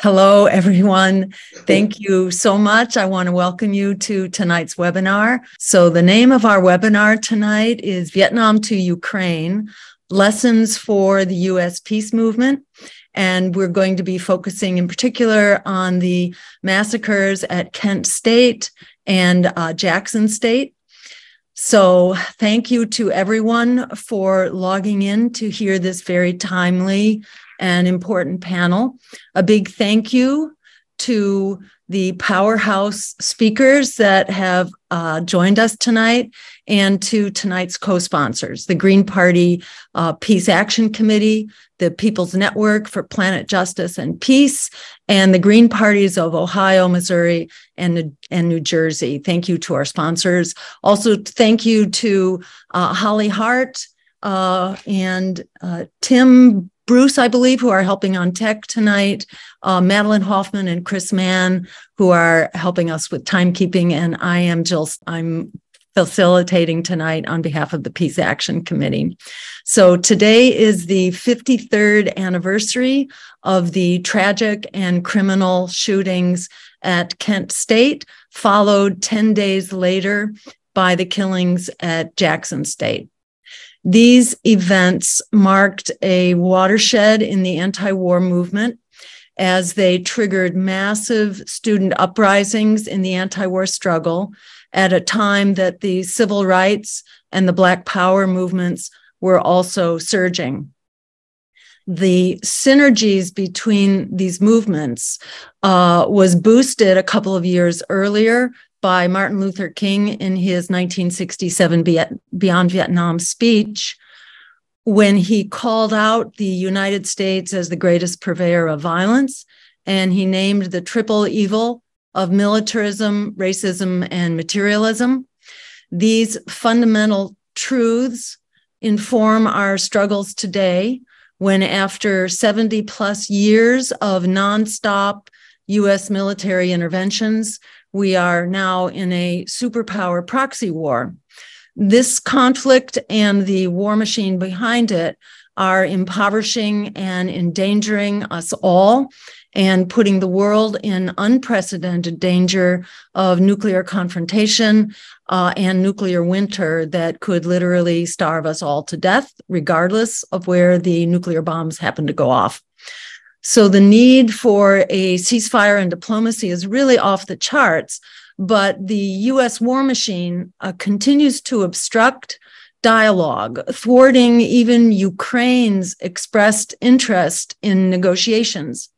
Hello, everyone. Thank you so much. I want to welcome you to tonight's webinar. So the name of our webinar tonight is Vietnam to Ukraine, Lessons for the U.S. Peace Movement. And we're going to be focusing in particular on the massacres at Kent State and Jackson State. So thank you to everyone for logging in to hear this very timely and important panel. A big thank you to the powerhouse speakers that have joined us tonight and to tonight's co-sponsors, the Green Party Peace Action Committee, the People's Network for Planet Justice and Peace, and the Green Parties of Ohio, Missouri, and New Jersey. Thank you to our sponsors. Also, thank you to Holly Hart and Tim Bruce, I believe, who are helping on tech tonight, Madeline Hoffman and Chris Mann, who are helping us with timekeeping, and I am Jill. I'm facilitating tonight on behalf of the Peace Action Committee. So today is the 53rd anniversary of the tragic and criminal shootings at Kent State, followed 10 days later by the killings at Jackson State. These events marked a watershed in the anti-war movement as they triggered massive student uprisings in the anti-war struggle at a time that the civil rights and the Black Power movements were also surging. The synergies between these movements was boosted a couple of years earlier by Martin Luther King in his 1967 Beyond Vietnam speech, when he called out the United States as the greatest purveyor of violence, and he named the triple evil of militarism, racism, and materialism. These fundamental truths inform our struggles today, when after 70 plus years of nonstop U.S. military interventions, we are now in a superpower proxy war. This conflict and the war machine behind it are impoverishing and endangering us all and putting the world in unprecedented danger of nuclear confrontation and nuclear winter that could literally starve us all to death, regardless of where the nuclear bombs happen to go off. So the need for a ceasefire and diplomacy is really off the charts, but the U.S. war machine continues to obstruct dialogue, thwarting even Ukraine's expressed interest in negotiations.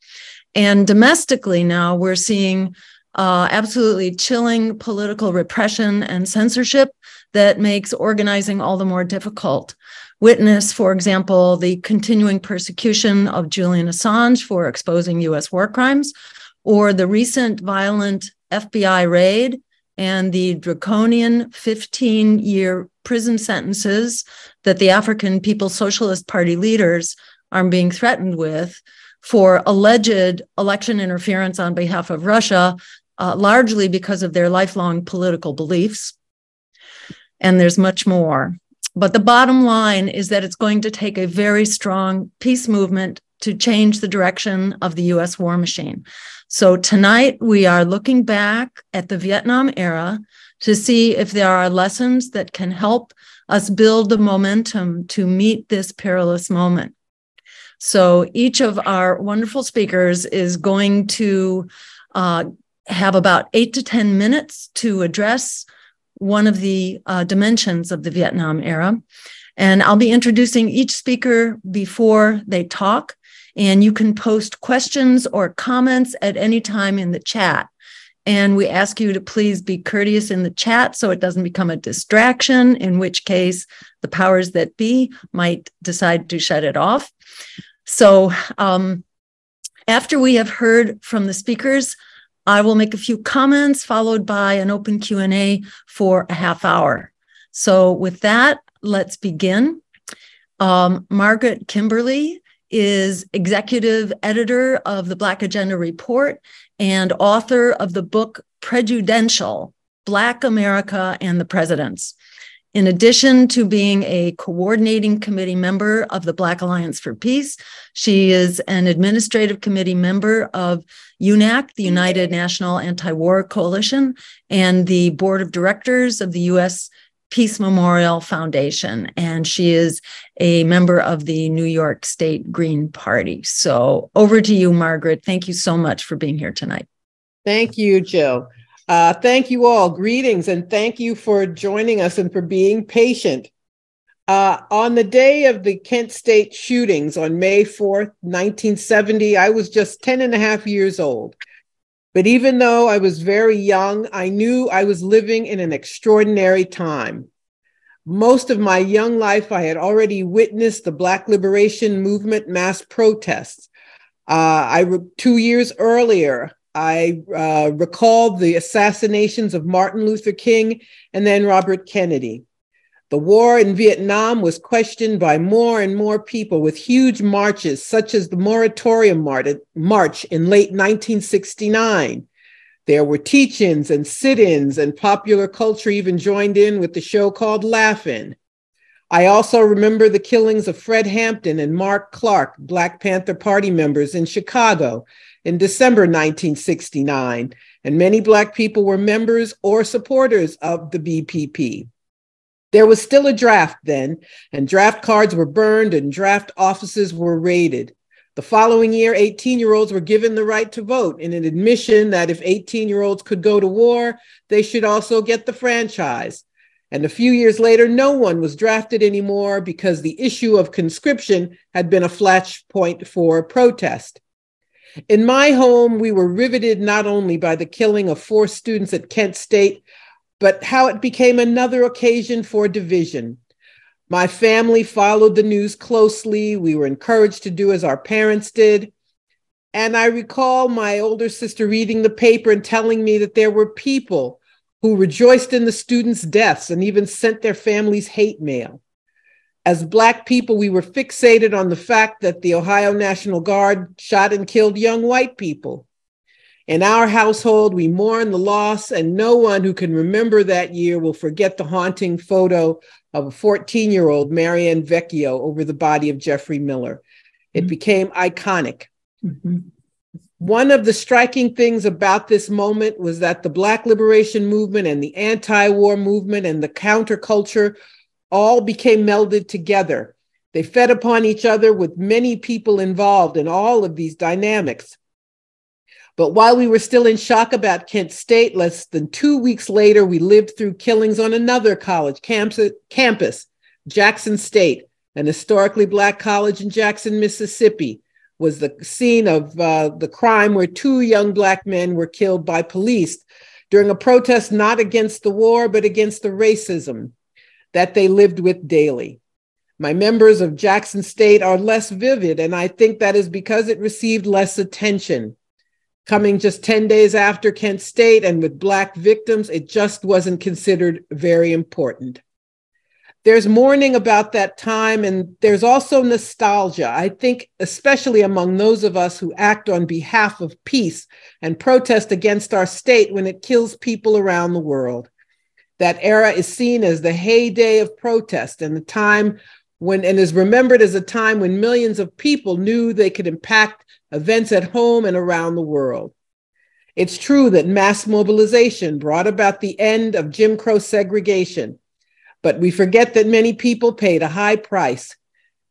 And domestically now, we're seeing absolutely chilling political repression and censorship that makes organizing all the more difficult. Witness, for example, the continuing persecution of Julian Assange for exposing U.S. war crimes, or the recent violent FBI raid and the draconian 15-year prison sentences that the African People's Socialist Party leaders are being threatened with for alleged election interference on behalf of Russia, largely because of their lifelong political beliefs. And there's much more. But the bottom line is that it's going to take a very strong peace movement to change the direction of the U.S. war machine. So tonight we are looking back at the Vietnam era to see if there are lessons that can help us build the momentum to meet this perilous moment. So each of our wonderful speakers is going to have about 8 to 10 minutes to address one of the dimensions of the Vietnam era. And I'll be introducing each speaker before they talk, and you can post questions or comments at any time in the chat. And we ask you to please be courteous in the chat so it doesn't become a distraction, in which case the powers that be might decide to shut it off. So after we have heard from the speakers, I will make a few comments followed by an open Q&A for a half hour. So with that, let's begin. Margaret Kimberley is executive editor of the Black Agenda Report and author of the book Prejudential: Black America and the Presidents. In addition to being a coordinating committee member of the Black Alliance for Peace, she is an administrative committee member of UNAC, the United National Anti-War Coalition, and the board of directors of the U.S. Peace Memorial Foundation. And she is a member of the New York State Green Party. So over to you, Margaret. Thank you so much for being here tonight. Thank you, Jill. Thank you all. Greetings, and thank you for joining us and for being patient. On the day of the Kent State shootings on May 4th, 1970, I was just 10 and a half years old. But even though I was very young, I knew I was living in an extraordinary time. Most of my young life, I had already witnessed the Black Liberation Movement mass protests. 2 years earlier, I recalled the assassinations of Martin Luther King and then Robert Kennedy. The war in Vietnam was questioned by more and more people with huge marches, such as the Moratorium March in late 1969. There were teach-ins and sit-ins, and popular culture even joined in with the show called Laugh-In. I also remember the killings of Fred Hampton and Mark Clark, Black Panther Party members in Chicago in December 1969, and many Black people were members or supporters of the BPP. There was still a draft then, and draft cards were burned and draft offices were raided. The following year, 18-year-olds were given the right to vote in an admission that if 18-year-olds could go to war, they should also get the franchise. And a few years later, no one was drafted anymore because the issue of conscription had been a flashpoint for protest. In my home, we were riveted not only by the killing of 4 students at Kent State, but how it became another occasion for division. My family followed the news closely. We were encouraged to do as our parents did. And I recall my older sister reading the paper and telling me that there were people who rejoiced in the students' deaths and even sent their families hate mail. As Black people, we were fixated on the fact that the Ohio National Guard shot and killed young white people. In our household, we mourn the loss, and no one who can remember that year will forget the haunting photo of a 14-year-old Marianne Vecchio over the body of Jeffrey Miller. It became iconic. One of the striking things about this moment was that the Black Liberation Movement and the anti-war movement and the counterculture all became melded together. They fed upon each other with many people involved in all of these dynamics. But while we were still in shock about Kent State, less than 2 weeks later, we lived through killings on another college campus, Jackson State, an historically Black college in Jackson, Mississippi, was the scene of the crime where 2 young Black men were killed by police during a protest not against the war, but against the racism that they lived with daily. My members of Jackson State are less vivid, and I think that is because it received less attention. Coming just 10 days after Kent State and with Black victims, it just wasn't considered very important. There's mourning about that time, and there's also nostalgia, I think, especially among those of us who act on behalf of peace and protest against our state when it kills people around the world. That era is seen as the heyday of protest and the time when, and is remembered as a time when millions of people knew they could impact events at home and around the world. It's true that mass mobilization brought about the end of Jim Crow segregation, but we forget that many people paid a high price.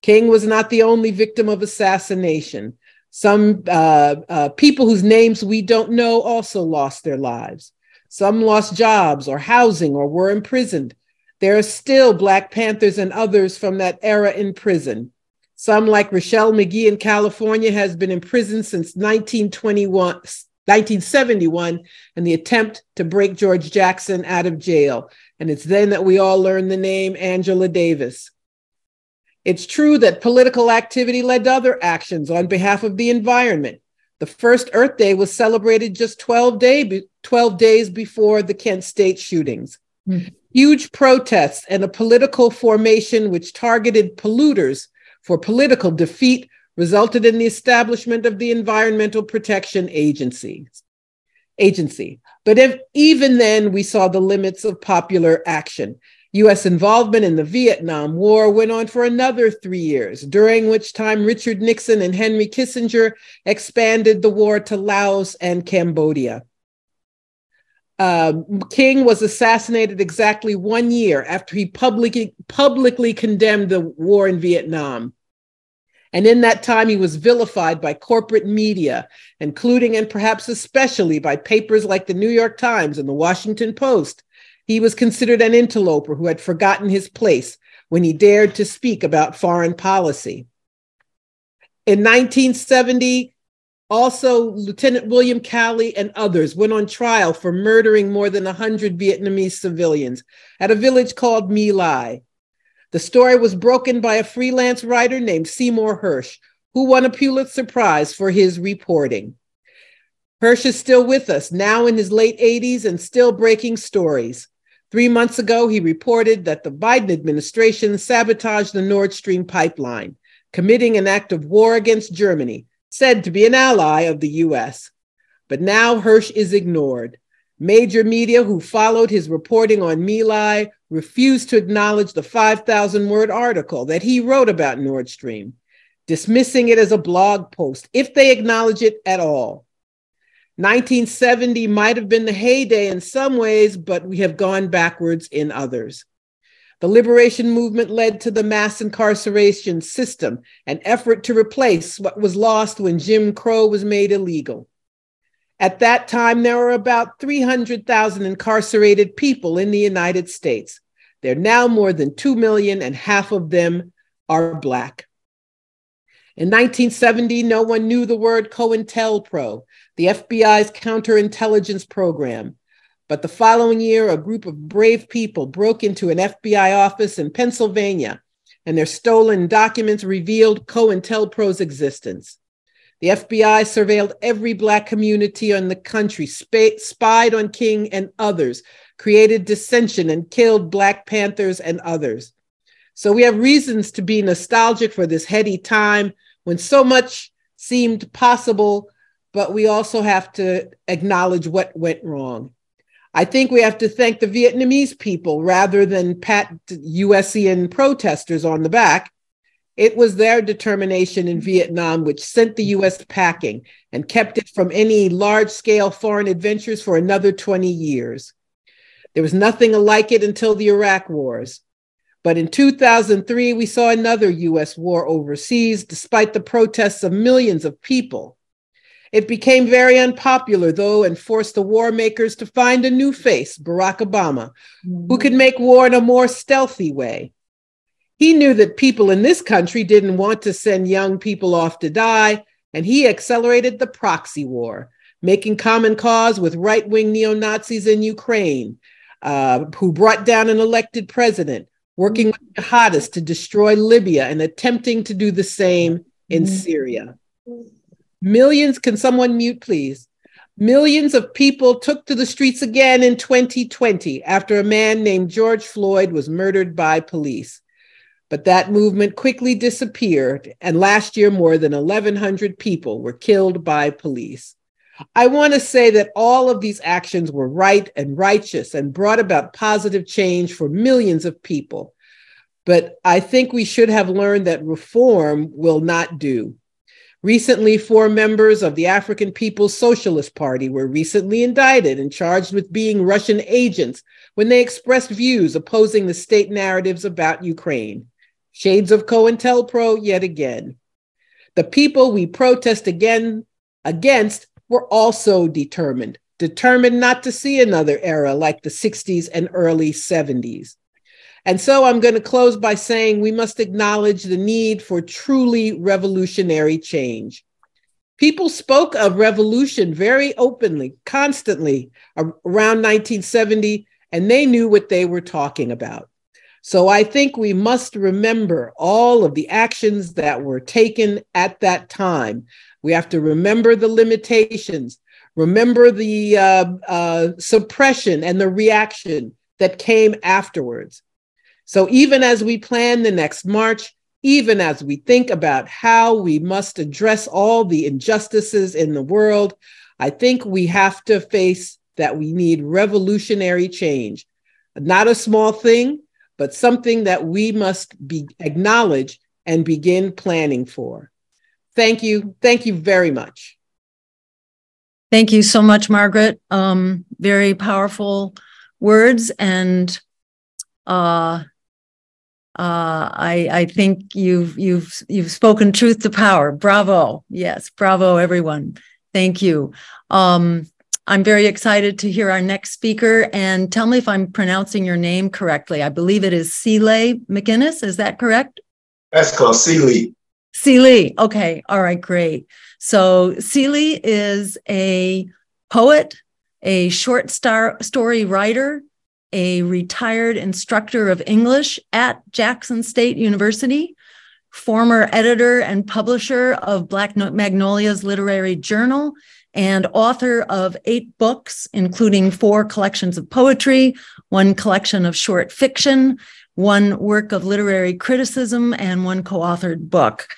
King was not the only victim of assassination. Some people whose names we don't know also lost their lives. Some lost jobs or housing or were imprisoned. There are still Black Panthers and others from that era in prison. Some, like Rochelle McGee in California, has been in prison since 1971 in the attempt to break George Jackson out of jail. And it's then that we all learned the name Angela Davis. It's true that political activity led to other actions on behalf of the environment. The first Earth Day was celebrated just 12 days before the Kent State shootings. Huge protests and a political formation which targeted polluters for political defeat resulted in the establishment of the Environmental Protection Agency. But even then, we saw the limits of popular action. U.S. involvement in the Vietnam War went on for another 3 years, during which time Richard Nixon and Henry Kissinger expanded the war to Laos and Cambodia. King was assassinated exactly 1 year after he publicly condemned the war in Vietnam. And in that time, he was vilified by corporate media, including and perhaps especially by papers like the New York Times and the Washington Post. He was considered an interloper who had forgotten his place when he dared to speak about foreign policy. In 1970, also, Lieutenant William Calley and others went on trial for murdering more than 100 Vietnamese civilians at a village called My Lai. The story was broken by a freelance writer named Seymour Hersh, who won a Pulitzer Prize for his reporting. Hersh is still with us, now in his late 80s and still breaking stories. 3 months ago, he reported that the Biden administration sabotaged the Nord Stream pipeline, committing an act of war against Germany, said to be an ally of the U.S. But now Hersh is ignored. Major media who followed his reporting on My Lai refused to acknowledge the 5,000-word article that he wrote about Nord Stream, dismissing it as a blog post, if they acknowledge it at all. 1970 might have been the heyday in some ways, but we have gone backwards in others. The liberation movement led to the mass incarceration system, an effort to replace what was lost when Jim Crow was made illegal. At that time, there were about 300,000 incarcerated people in the United States. There are now more than 2 million, and half of them are Black. In 1970, no one knew the word COINTELPRO, the FBI's counterintelligence program. But the following year, a group of brave people broke into an FBI office in Pennsylvania, and their stolen documents revealed COINTELPRO's existence. The FBI surveilled every Black community in the country, spied on King and others, created dissension, and killed Black Panthers and others. So we have reasons to be nostalgic for this heady time when so much seemed possible, but we also have to acknowledge what went wrong. I think we have to thank the Vietnamese people rather than pat USian protesters on the back. It was their determination in Vietnam which sent the US packing and kept it from any large-scale foreign adventures for another 20 years. There was nothing like it until the Iraq wars. But in 2003, we saw another US war overseas, despite the protests of millions of people. It became very unpopular, though, and forced the war makers to find a new face, Barack Obama, who could make war in a more stealthy way. He knew that people in this country didn't want to send young people off to die, and he accelerated the proxy war, making common cause with right-wing neo-Nazis in Ukraine, who brought down an elected president, working with jihadists to destroy Libya and attempting to do the same in Syria. Millions, can someone mute, please? Millions of people took to the streets again in 2020 after a man named George Floyd was murdered by police. But that movement quickly disappeared, and last year more than 1,100 people were killed by police. I want to say that all of these actions were right and righteous and brought about positive change for millions of people. But I think we should have learned that reform will not do. Recently, 4 members of the African People's Socialist Party were recently indicted and charged with being Russian agents when they expressed views opposing the state narratives about Ukraine. Shades of COINTELPRO yet again. The people we protest against were also determined not to see another era like the 60s and early 70s. And so I'm going to close by saying we must acknowledge the need for truly revolutionary change. People spoke of revolution very openly, constantly around 1970, and they knew what they were talking about. So I think we must remember all of the actions that were taken at that time. We have to remember the limitations, remember the suppression and the reaction that came afterwards. So even as we plan the next march, even as we think about how we must address all the injustices in the world, I think we have to face that we need revolutionary change. Not a small thing, but something that we must acknowledge and begin planning for. Thank you. Thank you very much. Thank you so much, Margaret. Very powerful words, and I think you've spoken truth to power. Bravo. Yes, bravo, everyone. Thank you. I'm very excited to hear our next speaker, and tell me if I'm pronouncing your name correctly. I believe it is Leigh McKinnis. Is that correct? That's called Leigh. Leigh. Okay. All right. Great. So Leigh is a poet, a short story writer, a retired instructor of English at Jackson State University, former editor and publisher of Black Magnolia's Literary Journal, and author of 8 books, including 4 collections of poetry, 1 collection of short fiction, 1 work of literary criticism, and 1 co-authored book.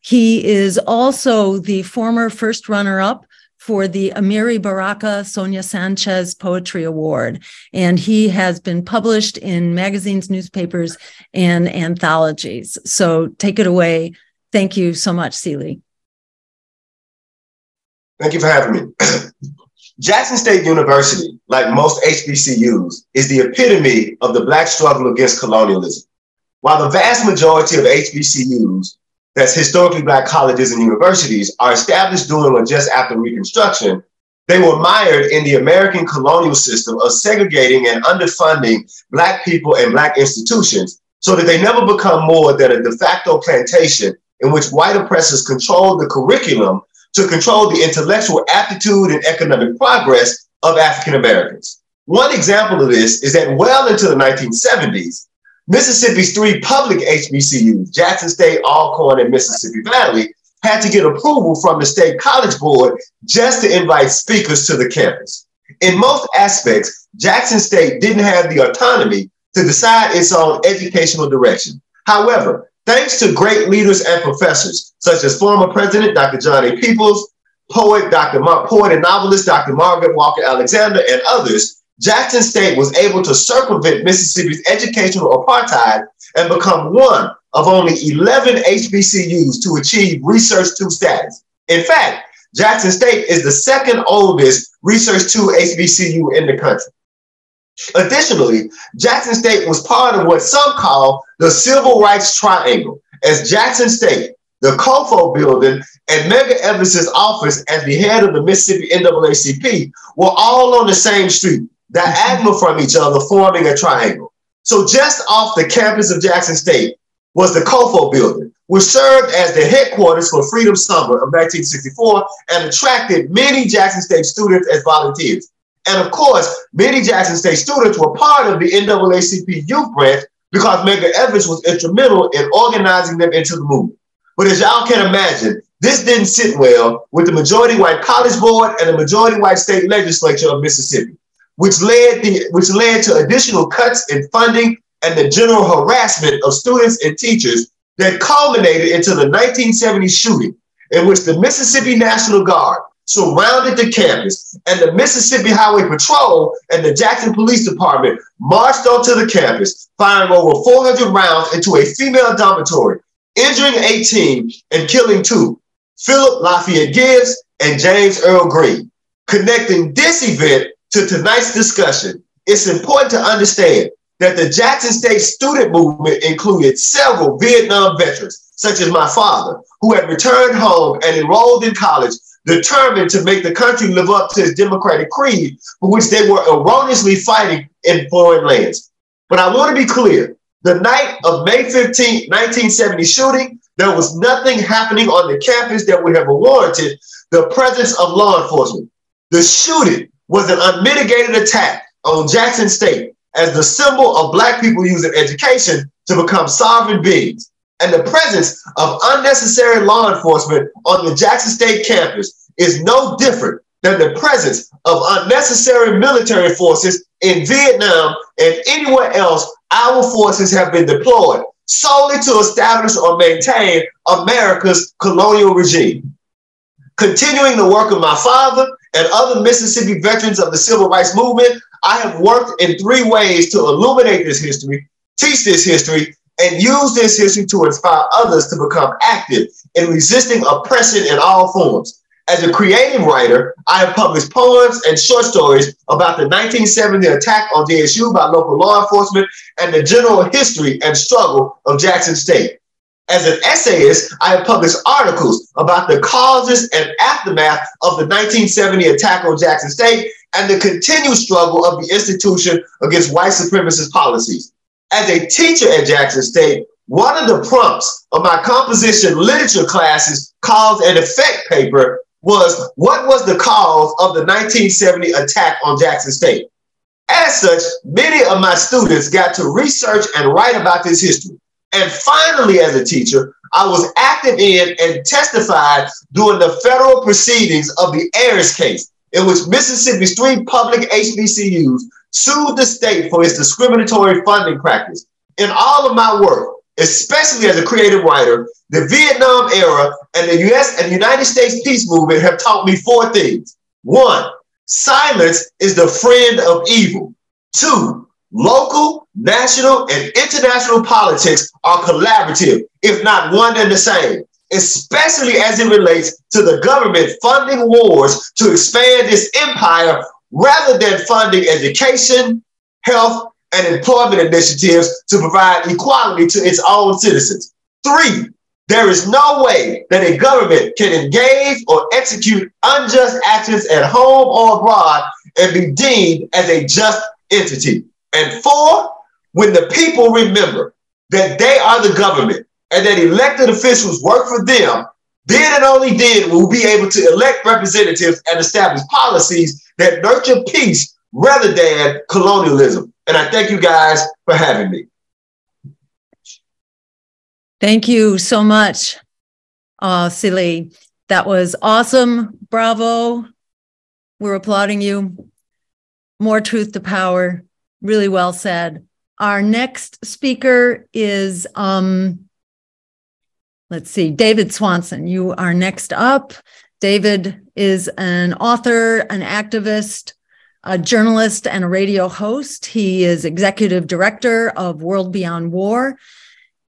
He is also the former first runner-up for the Amiri Baraka Sonia Sanchez Poetry Award, and he has been published in magazines, newspapers, and anthologies. So take it away. Thank you so much, Leigh. Thank you for having me. Jackson State University, like most HBCUs, is the epitome of the Black struggle against colonialism. While the vast majority of HBCUs, that's historically Black colleges and universities, are established during or just after Reconstruction, they were mired in the American colonial system of segregating and underfunding Black people and Black institutions so that they never become more than a de facto plantation in which white oppressors controlled the curriculum to control the intellectual aptitude and economic progress of African Americans. One example of this is that well into the 1970s, Mississippi's 3 public HBCUs, Jackson State, Alcorn, and Mississippi Valley, had to get approval from the state college board just to invite speakers to the campus. In most aspects, Jackson State didn't have the autonomy to decide its own educational direction. However, thanks to great leaders and professors, such as former President Dr. John A. Peoples, poet and novelist Dr. Margaret Walker Alexander, and others, Jackson State was able to circumvent Mississippi's educational apartheid and become one of only 11 HBCUs to achieve Research 2 status. In fact, Jackson State is the 2nd oldest Research 2 HBCU in the country. Additionally, Jackson State was part of what some call the Civil Rights Triangle, as Jackson State, the COFO building, and Medgar Evans's office as the head of the Mississippi NAACP were all on the same street, diagonal from each other, forming a triangle. So just off the campus of Jackson State was the COFO building, which served as the headquarters for Freedom Summer of 1964 and attracted many Jackson State students as volunteers. And of course, many Jackson State students were part of the NAACP youth branch because Medgar Evans was instrumental in organizing them into the movement. But as y'all can imagine, this didn't sit well with the majority white college board and the majority white state legislature of Mississippi, which led to additional cuts in funding and the general harassment of students and teachers that culminated into the 1970 shooting in which the Mississippi National Guard surrounded the campus and the Mississippi Highway Patrol and the Jackson Police Department marched onto the campus, firing over 400 rounds into a female dormitory, injuring 18 and killing 2, Philip Lafayette Gibbs and James Earl Green. Connecting this event to tonight's discussion, it's important to understand that the Jackson State student movement included several Vietnam veterans, such as my father, who had returned home and enrolled in college, determined to make the country live up to its democratic creed, for which they were erroneously fighting in foreign lands. But I want to be clear, the night of May 15, 1970 shooting, there was nothing happening on the campus that would have warranted the presence of law enforcement. The shooting was an unmitigated attack on Jackson State as the symbol of Black people using education to become sovereign beings. And the presence of unnecessary law enforcement on the Jackson State campus is no different than the presence of unnecessary military forces in Vietnam and anywhere else our forces have been deployed solely to establish or maintain America's colonial regime. Continuing the work of my father and other Mississippi veterans of the Civil Rights Movement, I have worked in 3 ways to illuminate this history teach this history, and use this history to inspire others to become active in resisting oppression in all forms. As a creative writer, I have published poems and short stories about the 1970 attack on JSU by local law enforcement and the general history and struggle of Jackson State. As an essayist, I have published articles about the causes and aftermath of the 1970 attack on Jackson State and the continued struggle of the institution against white supremacist policies. As a teacher at Jackson State, one of the prompts of my composition literature classes cause and effect paper was, what was the cause of the 1970 attack on Jackson State? As such, many of my students got to research and write about this history. And finally, as a teacher, I was active in and testified during the federal proceedings of the Ayers case, in which Mississippi's 3 public HBCUs sued the state for its discriminatory funding practice. In all of my work, especially as a creative writer, the Vietnam era and the US and United States peace movement have taught me 4 things. 1, silence is the friend of evil. 2, local, national, and international politics are collaborative, if not one and the same, especially as it relates to the government funding wars to expand its empire rather than funding education, health, and employment initiatives to provide equality to its own citizens. 3, there is no way that a government can engage or execute unjust actions at home or abroad and be deemed as a just entity. And 4, when the people remember that they are the government and that elected officials work for them, then and only then will we be able to elect representatives and establish policies that nurture peace rather than colonialism. And I thank you guys for having me. Thank you so much, Leigh. That was awesome. Bravo. We're applauding you. More truth to power. Really well said. Our next speaker is, let's see, David Swanson. You are next up. David is an author, an activist, a journalist, and a radio host. He is executive director of World Beyond War,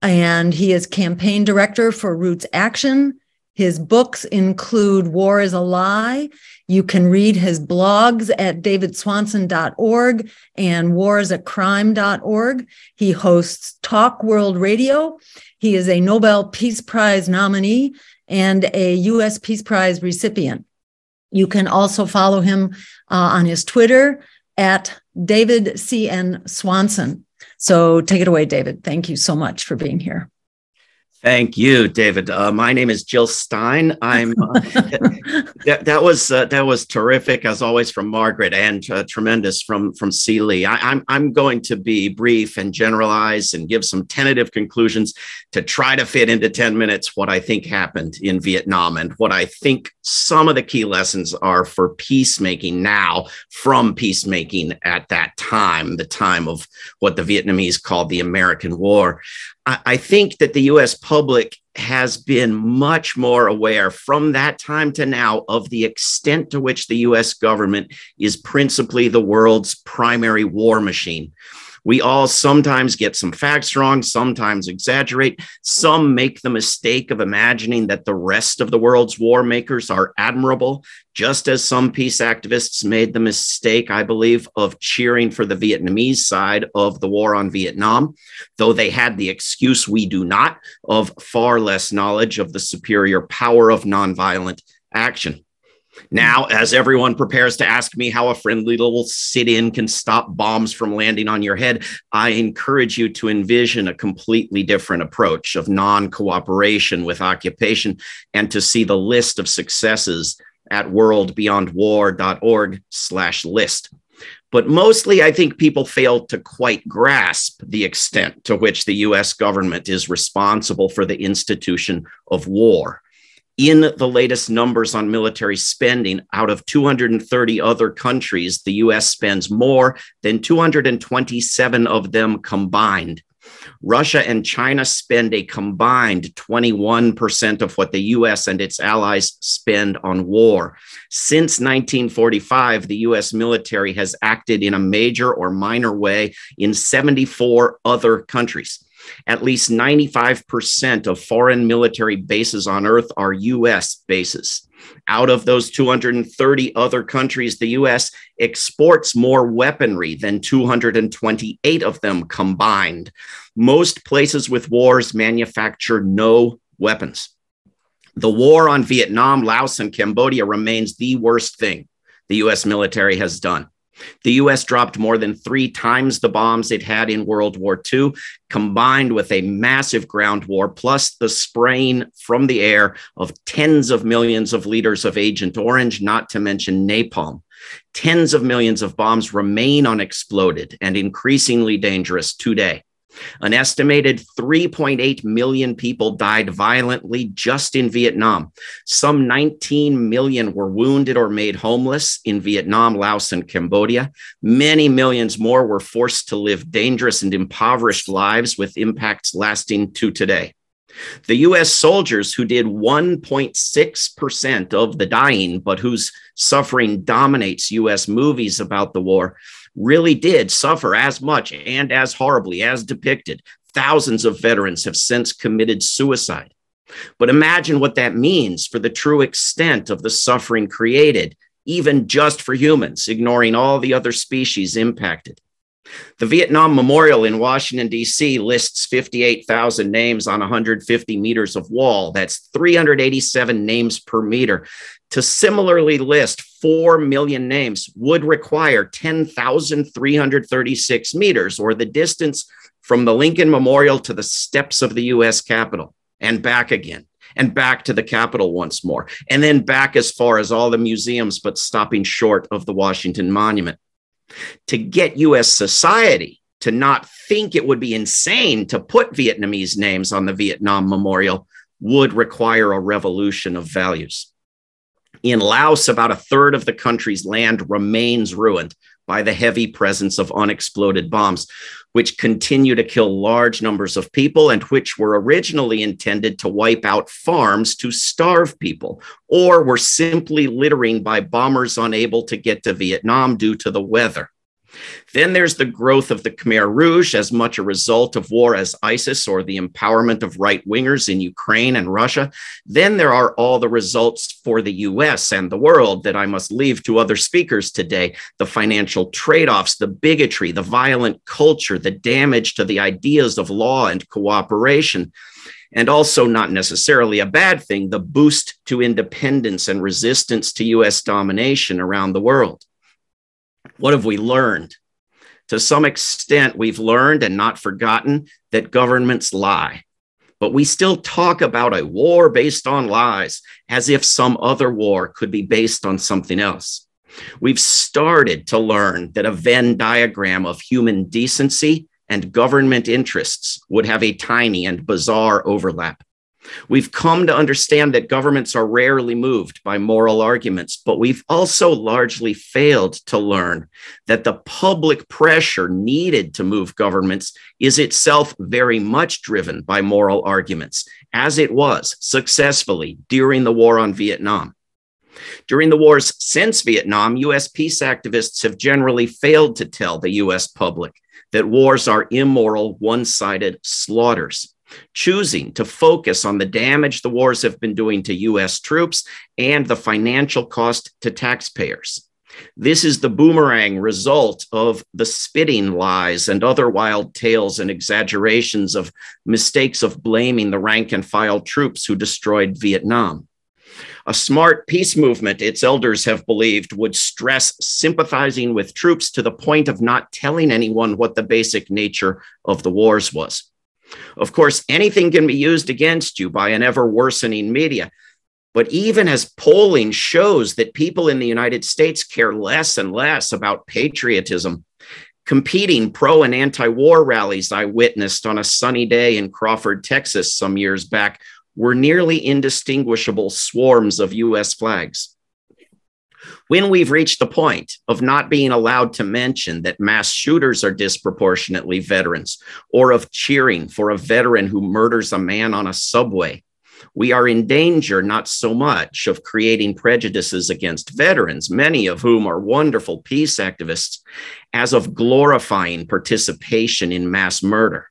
and he is campaign director for Roots Action. His books include War is a Lie. You can read his blogs at davidswanson.org and warisacrime.org. He hosts Talk World Radio. He is a Nobel Peace Prize nominee and a U.S. Peace Prize recipient. You can also follow him on his Twitter at David C.N. Swanson. So take it away, David. Thank you so much for being here. Thank you, David. My name is Jill Stein. I'm that was terrific as always from Margaret, and tremendous from Leigh. I'm going to be brief and generalize and give some tentative conclusions to try to fit into 10 minutes what I think happened in Vietnam and what I think some of the key lessons are for peacemaking now from peacemaking at that time, the time of what the Vietnamese called the American War. I think that the U.S. public has been much more aware from that time to now of the extent to which the U.S. government is principally the world's primary war machine. We all sometimes get some facts wrong, sometimes exaggerate. Some make the mistake of imagining that the rest of the world's war makers are admirable, just as some peace activists made the mistake, I believe, of cheering for the Vietnamese side of the war on Vietnam, though they had the excuse we do not of far less knowledge of the superior power of nonviolent action. Now, as everyone prepares to ask me how a friendly little sit-in can stop bombs from landing on your head, I encourage you to envision a completely different approach of non-cooperation with occupation and to see the list of successes at worldbeyondwar.org/list. But mostly, I think people fail to quite grasp the extent to which the U.S. government is responsible for the institution of war. In the latest numbers on military spending, out of 230 other countries, the U.S. spends more than 227 of them combined. Russia and China spend a combined 21% of what the US and its allies spend on war. Since 1945, the US military has acted in a major or minor way in 74 other countries. At least 95% of foreign military bases on Earth are US bases. Out of those 230 other countries, the US exports more weaponry than 228 of them combined. Most places with wars manufacture no weapons. The war on Vietnam, Laos, and Cambodia remains the worst thing the US military has done. The US dropped more than 3 times the bombs it had in World War II, combined with a massive ground war, plus the spraying from the air of tens of millions of liters of Agent Orange, not to mention napalm. Tens of millions of bombs remain unexploded and increasingly dangerous today. An estimated 3.8 million people died violently just in Vietnam. Some 19 million were wounded or made homeless in Vietnam, Laos, and Cambodia. Many millions more were forced to live dangerous and impoverished lives with impacts lasting to today. The US soldiers who did 1.6% of the dying, but whose suffering dominates US movies about the war, really did suffer as much and as horribly as depicted. Thousands of veterans have since committed suicide. But imagine what that means for the true extent of the suffering created, even just for humans, ignoring all the other species impacted. The Vietnam Memorial in Washington, D.C. lists 58,000 names on 150 meters of wall. That's 387 names per meter. To similarly list 4 million names would require 10,336 meters, or the distance from the Lincoln Memorial to the steps of the U.S. Capitol, and back again, and back to the Capitol once more, and then back as far as all the museums, but stopping short of the Washington Monument. To get U.S. society to not think it would be insane to put Vietnamese names on the Vietnam Memorial would require a revolution of values. In Laos, about a third of the country's land remains ruined by the heavy presence of unexploded bombs, which continue to kill large numbers of people and which were originally intended to wipe out farms to starve people, or were simply littering by bombers unable to get to Vietnam due to the weather. Then there's the growth of the Khmer Rouge, as much a result of war as ISIS or the empowerment of right-wingers in Ukraine and Russia. Then there are all the results for the US and the world that I must leave to other speakers today: the financial trade-offs, the bigotry, the violent culture, the damage to the ideas of law and cooperation, and also, not necessarily a bad thing, the boost to independence and resistance to US domination around the world. What have we learned? To some extent, we've learned and not forgotten that governments lie. But we still talk about a war based on lies as if some other war could be based on something else. We've started to learn that a Venn diagram of human decency and government interests would have a tiny and bizarre overlap. We've come to understand that governments are rarely moved by moral arguments, but we've also largely failed to learn that the public pressure needed to move governments is itself very much driven by moral arguments, as it was successfully during the war on Vietnam. During the wars since Vietnam, U.S. peace activists have generally failed to tell the U.S. public that wars are immoral, one-sided slaughters, choosing to focus on the damage the wars have been doing to U.S. troops and the financial cost to taxpayers. This is the boomerang result of the spitting lies and other wild tales and exaggerations of mistakes of blaming the rank and file troops who destroyed Vietnam. A smart peace movement, its elders have believed, would stress sympathizing with troops to the point of not telling anyone what the basic nature of the wars was. Of course, anything can be used against you by an ever-worsening media. But even as polling shows that people in the United States care less and less about patriotism, competing pro and anti-war rallies I witnessed on a sunny day in Crawford, Texas some years back were nearly indistinguishable swarms of U.S. flags. When we've reached the point of not being allowed to mention that mass shooters are disproportionately veterans, or of cheering for a veteran who murders a man on a subway, we are in danger not so much of creating prejudices against veterans, many of whom are wonderful peace activists, as of glorifying participation in mass murder.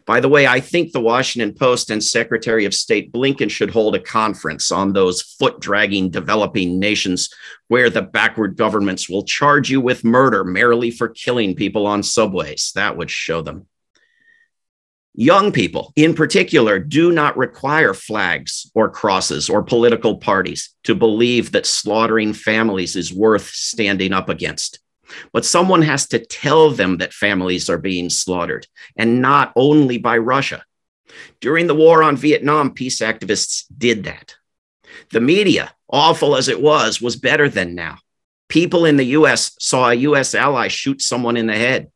By the way, I think the Washington Post and Secretary of State Blinken should hold a conference on those foot-dragging developing nations where the backward governments will charge you with murder merely for killing people on subways. That would show them. Young people, in particular, do not require flags or crosses or political parties to believe that slaughtering families is worth standing up against. But someone has to tell them that families are being slaughtered, and not only by Russia. During the war on Vietnam, peace activists did that. The media, awful as it was better than now. People in the US saw a US ally shoot someone in the head.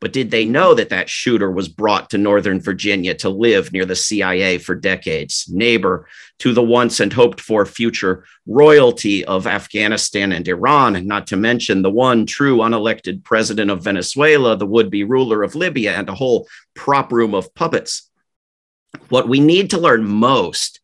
But did they know that that shooter was brought to Northern Virginia to live near the CIA for decades, neighbor to the once and hoped for future royalty of Afghanistan and Iran, and not to mention the one true unelected president of Venezuela, the would-be ruler of Libya, and a whole prop room of puppets? What we need to learn most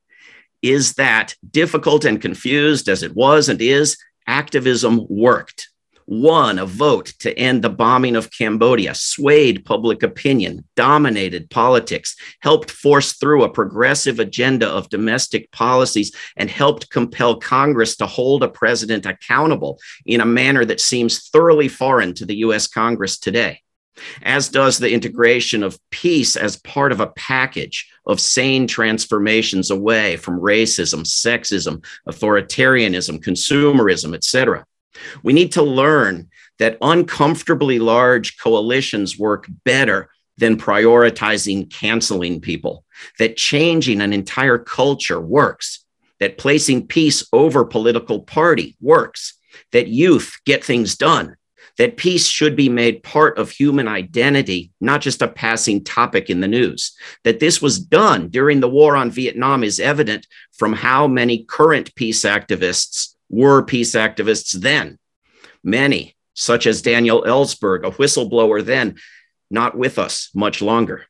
is that, difficult and confused as it was and is, activism worked. Won a vote to end the bombing of Cambodia, swayed public opinion, dominated politics, helped force through a progressive agenda of domestic policies, and helped compel Congress to hold a president accountable in a manner that seems thoroughly foreign to the US Congress today, as does the integration of peace as part of a package of sane transformations away from racism, sexism, authoritarianism, consumerism, etc. We need to learn that uncomfortably large coalitions work better than prioritizing canceling people, that changing an entire culture works, that placing peace over political party works, that youth get things done, that peace should be made part of human identity, not just a passing topic in the news. That this was done during the war on Vietnam is evident from how many current peace activists were peace activists then. Many, such as Daniel Ellsberg, a whistleblower then, not with us much longer.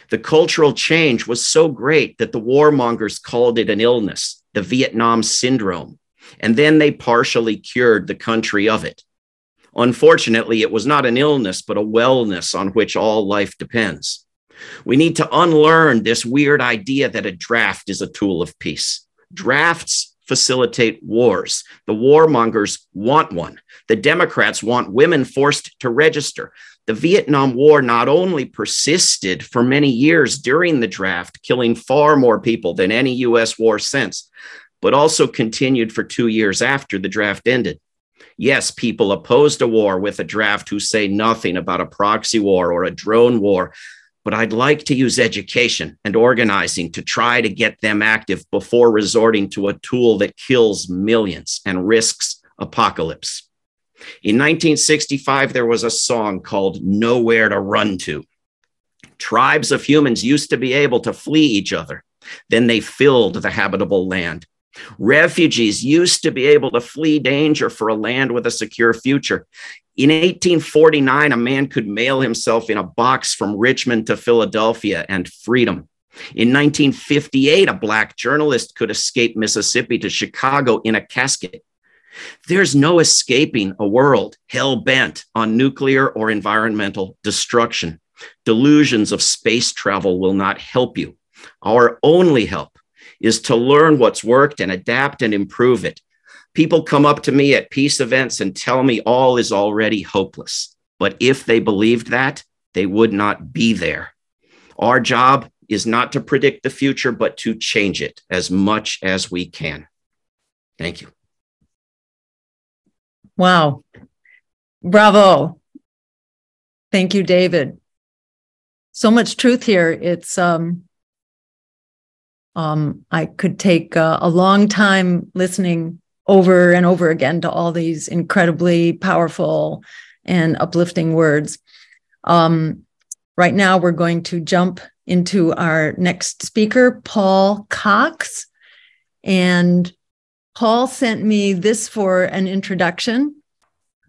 The cultural change was so great that the warmongers called it an illness, the Vietnam syndrome, and then they partially cured the country of it. Unfortunately, it was not an illness, but a wellness on which all life depends. We need to unlearn this weird idea that a draft is a tool of peace. Drafts facilitate wars. The warmongers want one. The Democrats want women forced to register. The Vietnam War not only persisted for many years during the draft, killing far more people than any U.S. war since, but also continued for 2 years after the draft ended. Yes, people opposed a war with a draft who say nothing about a proxy war or a drone war, but I'd like to use education and organizing to try to get them active before resorting to a tool that kills millions and risks apocalypse. In 1965, there was a song called Nowhere to Run To. Tribes of humans used to be able to flee each other. Then they filled the habitable land. Refugees used to be able to flee danger for a land with a secure future. In 1849, a man could mail himself in a box from Richmond to Philadelphia and freedom. In 1958, a Black journalist could escape Mississippi to Chicago in a casket. There's no escaping a world hell-bent on nuclear or environmental destruction. Delusions of space travel will not help you. Our only help is to learn what's worked and adapt and improve it. People come up to me at peace events and tell me all is already hopeless. But if they believed that, they would not be there. Our job is not to predict the future, but to change it as much as we can. Thank you. Wow. Bravo. Thank you, David. So much truth here. It's I could take a long time listening over and over again to all these incredibly powerful and uplifting words. Right now, we're going to jump into our next speaker, Paul Cox. And Paul sent me this for an introduction.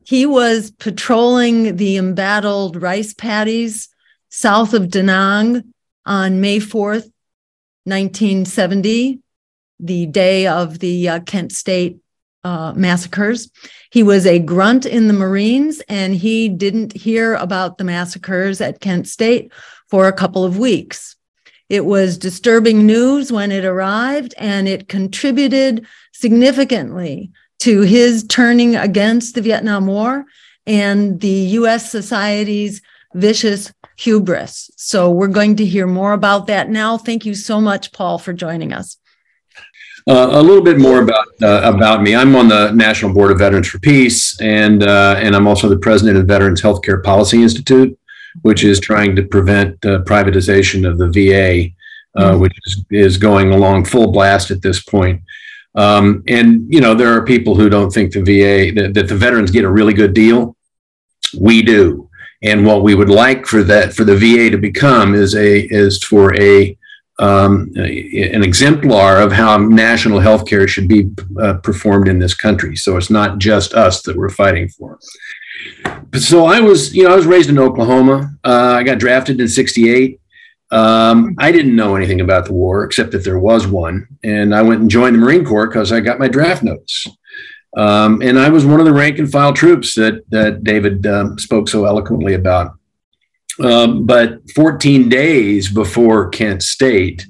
He was patrolling the embattled rice paddies south of Da Nang on May 4th, 1970, the day of the Kent State massacres. He was a grunt in the Marines, and he didn't hear about the massacres at Kent State for a couple of weeks. It was disturbing news when it arrived, and it contributed significantly to his turning against the Vietnam War and the U.S. society's vicious hubris. So we're going to hear more about that now. Thank you so much, Paul, for joining us. A little bit more about me. I'm on the National Board of Veterans for Peace, and I'm also the president of the Veterans Healthcare Policy Institute, which is trying to prevent privatization of the VA, which is going along full blast at this point. And, you know, there are people who don't think the VA, that the veterans get a really good deal. We do. And what we would like for the VA to become is an exemplar of how national health care should be performed in this country. So it's not just us that we're fighting for. So I was raised in Oklahoma. I got drafted in '68. I didn't know anything about the war except that there was one. And I went and joined the Marine Corps because I got my draft notice. And I was one of the rank and file troops that David spoke so eloquently about. But 14 days before Kent State,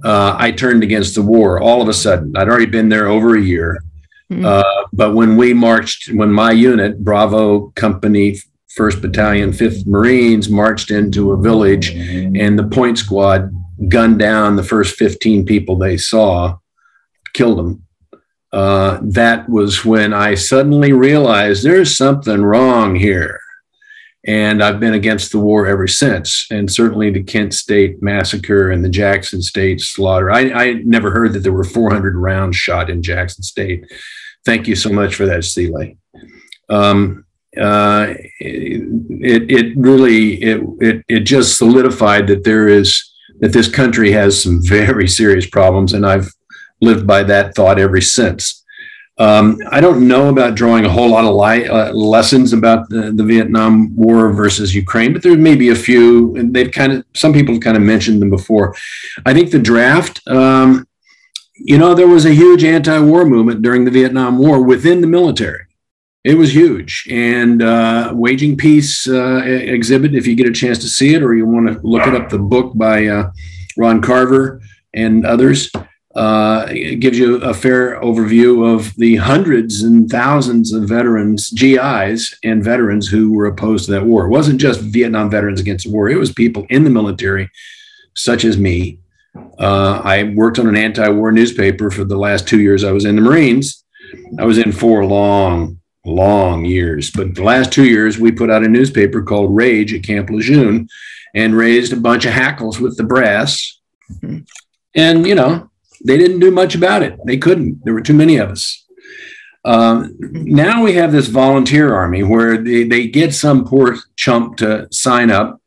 I turned against the war all of a sudden. I'd already been there over a year. But when my unit, Bravo Company, 1st Battalion, 5th Marines, marched into a village and the point squad gunned down the first 15 people they saw, killed them. That was when I suddenly realized there's something wrong here. And I've been against the war ever since. And certainly the Kent State massacre and the Jackson State slaughter. I never heard that there were 400 rounds shot in Jackson State. Thank you so much for that, Leigh. It just solidified that this country has some very serious problems. And I've lived by that thought ever since. I don't know about drawing a whole lot of lessons about the Vietnam War versus Ukraine, but there may be a few, and some people have kind of mentioned them before. I think the draft, there was a huge anti-war movement during the Vietnam War within the military. It was huge. And Waging Peace exhibit, if you get a chance to see it, or you want to look it up, the book by Ron Carver and others, it gives you a fair overview of the hundreds and thousands of veterans, GIs and veterans who were opposed to that war. It wasn't just Vietnam veterans against the war. It was people in the military, such as me. I worked on an anti-war newspaper for the last 2 years I was in the Marines. I was in 4 long years. But the last 2 years, we put out a newspaper called Rage at Camp Lejeune and raised a bunch of hackles with the brass. And, they didn't do much about it. They couldn't. There were too many of us. Now we have this volunteer army where they get some poor chump to sign up,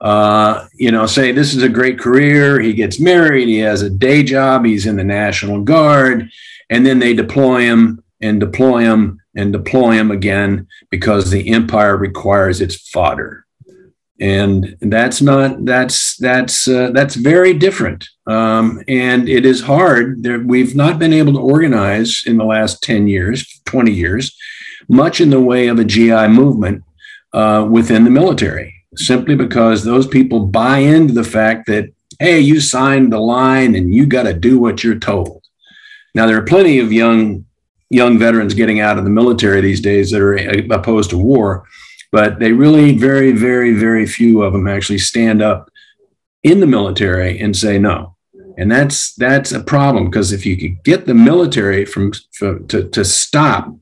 say this is a great career. He gets married. He has a day job. He's in the National Guard. And then they deploy him and deploy him and deploy him again because the empire requires its fodder. And that's very different. And it is hard. We've not been able to organize in the last 10 years, 20 years, much in the way of a GI movement within the military, simply because those people buy into the fact that, hey, you signed the line and you got to do what you're told. Now, there are plenty of young veterans getting out of the military these days that are opposed to war. But they really, very, very, very few of them actually stand up in the military and say no. And that's a problem, because if you could get the military to stop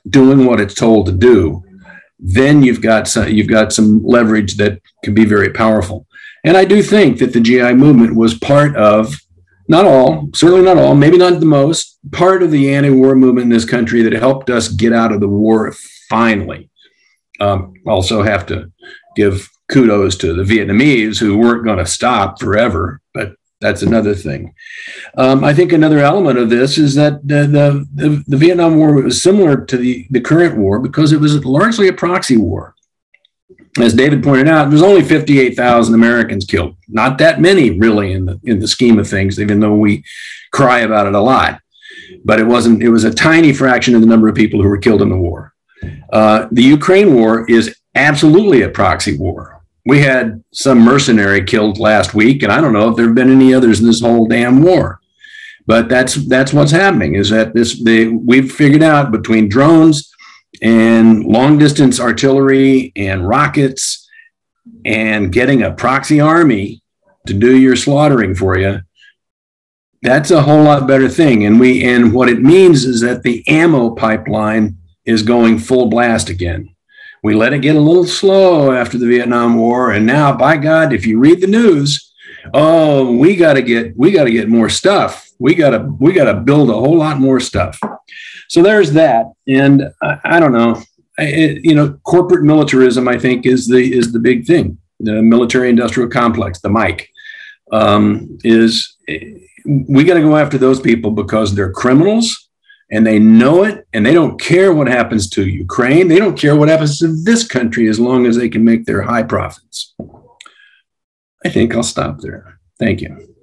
doing what it's told to do, then you've got some leverage that can be very powerful. And I do think that the GI movement was part of, not all, certainly not all, maybe not the most, part of the anti-war movement in this country that helped us get out of the war finally. Also have to give kudos to the Vietnamese who weren't going to stop forever, but That's another thing. I think another element of this is that the Vietnam War was similar to the current war because it was largely a proxy war. As David pointed out, there's only 58,000 Americans killed. Not that many, really, in the scheme of things, even though we cry about it a lot. But it was a tiny fraction of the number of people who were killed in the war. The Ukraine war is absolutely a proxy war. We had some mercenary killed last week, and I don't know if there have been any others in this whole damn war. But that's what's happening, is that we've figured out between drones and long-distance artillery and rockets and getting a proxy army to do your slaughtering for you, that's a whole lot better thing. And what it means is that the ammo pipeline is going full blast again. We let it get a little slow after the Vietnam War, and now, by God, if you read the news, we got to get more stuff. We got to build a whole lot more stuff. So there's that, and I don't know. Corporate militarism, I think, is the big thing. The military-industrial complex, the MIC, we got to go after those people because they're criminals. And they know it, and they don't care what happens to Ukraine. They don't care what happens to this country as long as they can make their high profits. I think I'll stop there. Thank you.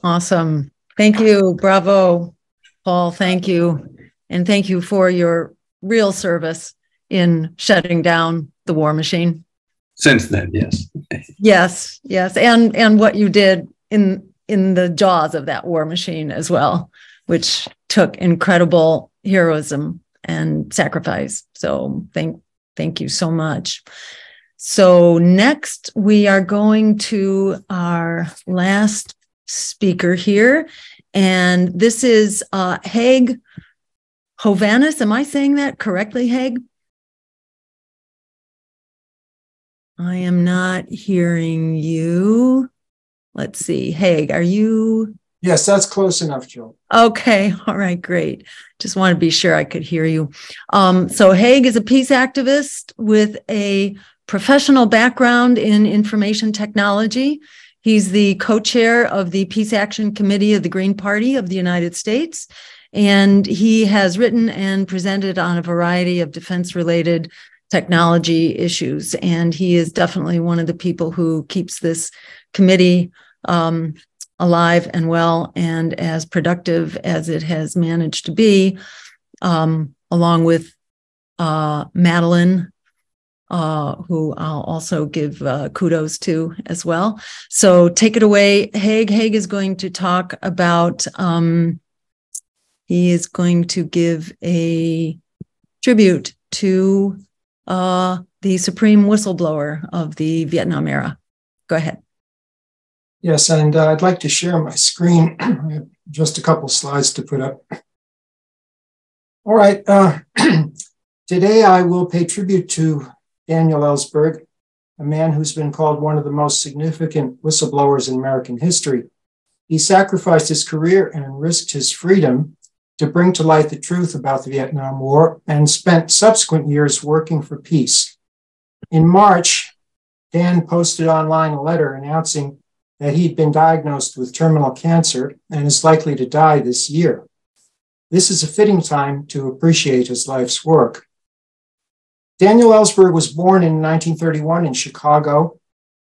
Awesome. Thank you. Bravo, Paul. Thank you. And thank you for your real service in shutting down the war machine. Since then, yes. Yes. And what you did in the jaws of that war machine as well, which took incredible heroism and sacrifice. So thank you so much. So next we are going to our last speaker here. And this is Haig Hovaness. Am I saying that correctly, Haig? I am not hearing you. Let's see. Haig, are you? Yes, that's close enough, Jill. Okay. All right. Great. Just want to be sure I could hear you. So Haig is a peace activist with a professional background in information technology. He's the co-chair of the Peace Action Committee of the Green Party of the United States, and he has written and presented on a variety of defense-related technology issues. And he is definitely one of the people who keeps this committee alive and well and as productive as it has managed to be, along with Madeline, who I'll also give kudos to as well. So take it away, Haig. Haig is going to talk about, he is going to give a tribute to the supreme whistleblower of the Vietnam era. Go ahead. Yes, and I'd like to share my screen. I have just a couple slides to put up. All right. Today I will pay tribute to Daniel Ellsberg, a man who's been called one of the most significant whistleblowers in American history. He sacrificed his career and risked his freedom to bring to light the truth about the Vietnam War and spent subsequent years working for peace. In March, Dan posted online a letter announcing that he'd been diagnosed with terminal cancer and is likely to die this year. This is a fitting time to appreciate his life's work. Daniel Ellsberg was born in 1931 in Chicago.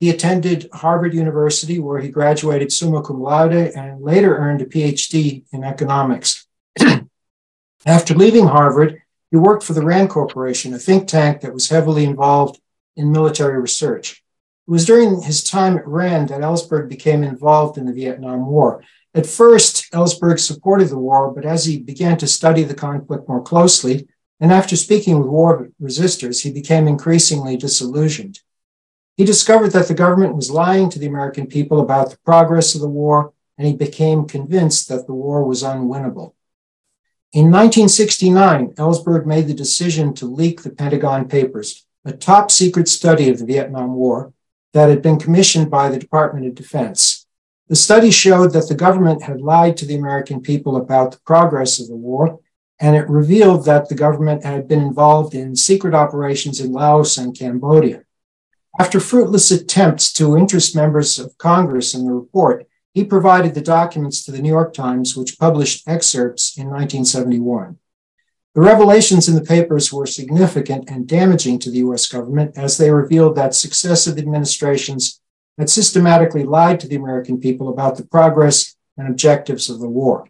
He attended Harvard University, where he graduated summa cum laude and later earned a PhD in economics. After leaving Harvard, he worked for the RAND Corporation, a think tank that was heavily involved in military research. It was during his time at RAND that Ellsberg became involved in the Vietnam War. At first, Ellsberg supported the war, but as he began to study the conflict more closely, and after speaking with war resistors, he became increasingly disillusioned. He discovered that the government was lying to the American people about the progress of the war, and he became convinced that the war was unwinnable. In 1969, Ellsberg made the decision to leak the Pentagon Papers, a top secret study of the Vietnam War that had been commissioned by the Department of Defense. The study showed that the government had lied to the American people about the progress of the war, and it revealed that the government had been involved in secret operations in Laos and Cambodia. After fruitless attempts to interest members of Congress in the report, He provided the documents to the New York Times, which published excerpts in 1971. The revelations in the papers were significant and damaging to the U.S. government, as they revealed that successive administrations had systematically lied to the American people about the progress and objectives of the war.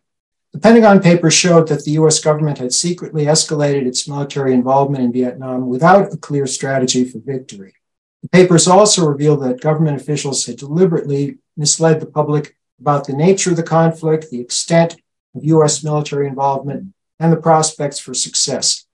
The Pentagon Papers showed that the U.S. government had secretly escalated its military involvement in Vietnam without a clear strategy for victory. The papers also revealed that government officials had deliberately misled the public about the nature of the conflict, the extent of U.S. military involvement, and the prospects for success.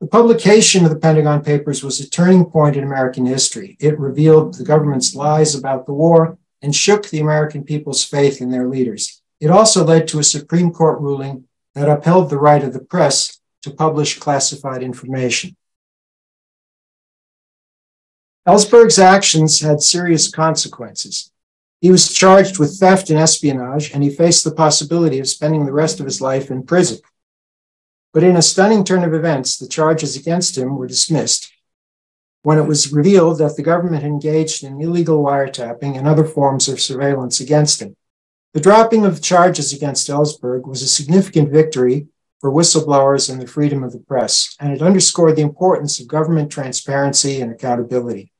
The publication of the Pentagon Papers was a turning point in American history. It revealed the government's lies about the war and shook the American people's faith in their leaders. It also led to a Supreme Court ruling that upheld the right of the press to publish classified information. Ellsberg's actions had serious consequences. He was charged with theft and espionage, and he faced the possibility of spending the rest of his life in prison. But in a stunning turn of events, the charges against him were dismissed when it was revealed that the government engaged in illegal wiretapping and other forms of surveillance against him. The dropping of charges against Ellsberg was a significant victory for whistleblowers and the freedom of the press, and it underscored the importance of government transparency and accountability.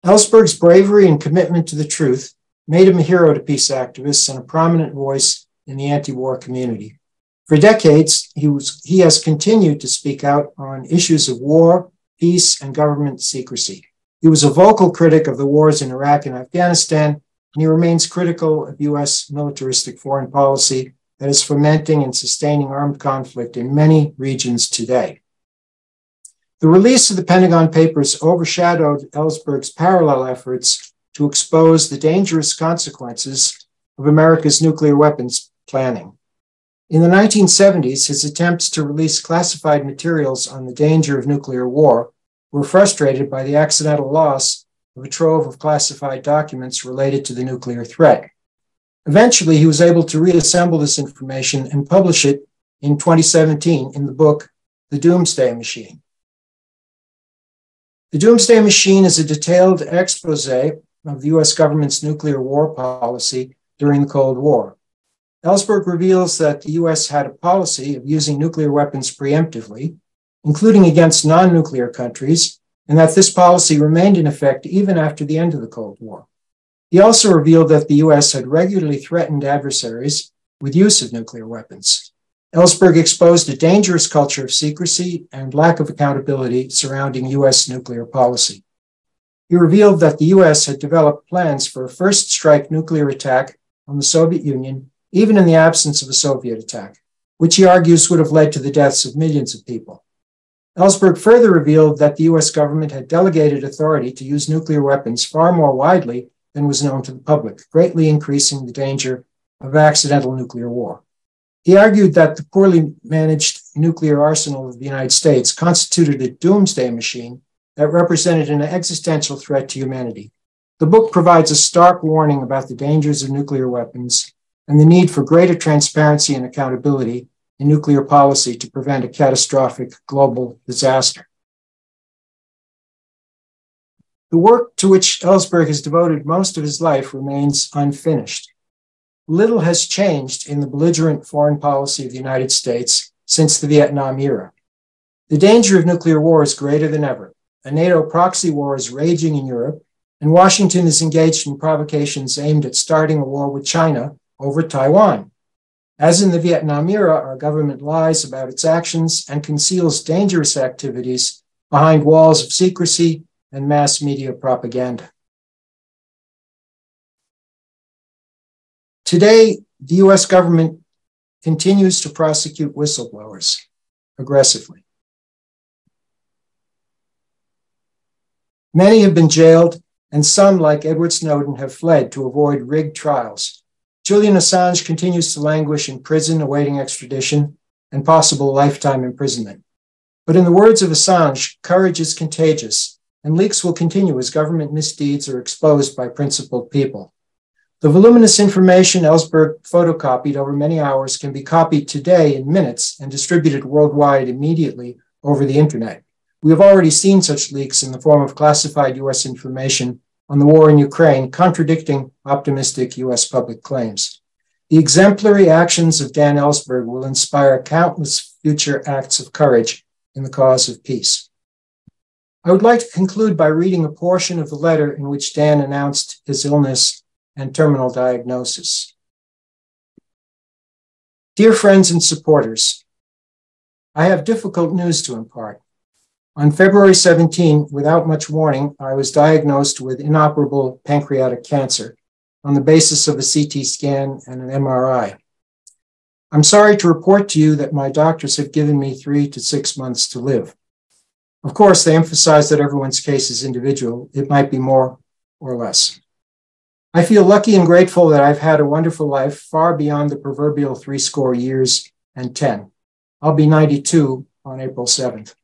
Ellsberg's bravery and commitment to the truth made him a hero to peace activists and a prominent voice in the anti-war community. For decades, he has continued to speak out on issues of war, peace, and government secrecy. He was a vocal critic of the wars in Iraq and Afghanistan, and he remains critical of U.S. militaristic foreign policy that is fomenting and sustaining armed conflict in many regions today. The release of the Pentagon Papers overshadowed Ellsberg's parallel efforts to expose the dangerous consequences of America's nuclear weapons planning. In the 1970s, his attempts to release classified materials on the danger of nuclear war were frustrated by the accidental loss of a trove of classified documents related to the nuclear threat. Eventually, he was able to reassemble this information and publish it in 2017 in the book, The Doomsday Machine. The Doomsday Machine is a detailed expose of the U.S. government's nuclear war policy during the Cold War. Ellsberg reveals that the U.S. had a policy of using nuclear weapons preemptively, including against non-nuclear countries, and that this policy remained in effect even after the end of the Cold War. He also revealed that the U.S. had regularly threatened adversaries with use of nuclear weapons. Ellsberg exposed a dangerous culture of secrecy and lack of accountability surrounding U.S. nuclear policy. He revealed that the U.S. had developed plans for a first strike nuclear attack on the Soviet Union, even in the absence of a Soviet attack, which he argues would have led to the deaths of millions of people. Ellsberg further revealed that the U.S. government had delegated authority to use nuclear weapons far more widely than was known to the public, greatly increasing the danger of accidental nuclear war. He argued that the poorly managed nuclear arsenal of the United States constituted a doomsday machine that represented an existential threat to humanity. The book provides a stark warning about the dangers of nuclear weapons and the need for greater transparency and accountability in nuclear policy to prevent a catastrophic global disaster. The work to which Ellsberg has devoted most of his life remains unfinished. Little has changed in the belligerent foreign policy of the United States since the Vietnam era. The danger of nuclear war is greater than ever. A NATO proxy war is raging in Europe, and Washington is engaged in provocations aimed at starting a war with China over Taiwan. As in the Vietnam era, our government lies about its actions and conceals dangerous activities behind walls of secrecy and mass media propaganda. Today, the U.S. government continues to prosecute whistleblowers aggressively. Many have been jailed, and some, like Edward Snowden, have fled to avoid rigged trials. Julian Assange continues to languish in prison awaiting extradition and possible lifetime imprisonment. But in the words of Assange, courage is contagious, and leaks will continue as government misdeeds are exposed by principled people. The voluminous information Ellsberg photocopied over many hours can be copied today in minutes and distributed worldwide immediately over the internet. We have already seen such leaks in the form of classified U.S. information on the war in Ukraine, contradicting optimistic U.S. public claims. The exemplary actions of Dan Ellsberg will inspire countless future acts of courage in the cause of peace. I would like to conclude by reading a portion of the letter in which Dan announced his illness and terminal diagnosis. Dear friends and supporters, I have difficult news to impart. On February 17, without much warning, I was diagnosed with inoperable pancreatic cancer on the basis of a CT scan and an MRI. I'm sorry to report to you that my doctors have given me 3 to 6 months to live. Of course, they emphasize that everyone's case is individual. It might be more or less. I feel lucky and grateful that I've had a wonderful life far beyond the proverbial 80 years and 10. I'll be 92 on April 7th.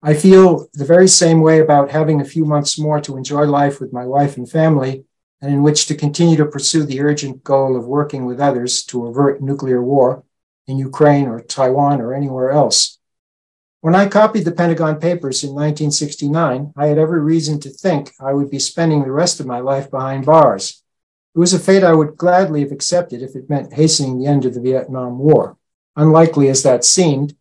I feel the very same way about having a few months more to enjoy life with my wife and family, and in which to continue to pursue the urgent goal of working with others to avert nuclear war in Ukraine or Taiwan or anywhere else. When I copied the Pentagon Papers in 1969, I had every reason to think I would be spending the rest of my life behind bars. It was a fate I would gladly have accepted if it meant hastening the end of the Vietnam War, unlikely as that seemed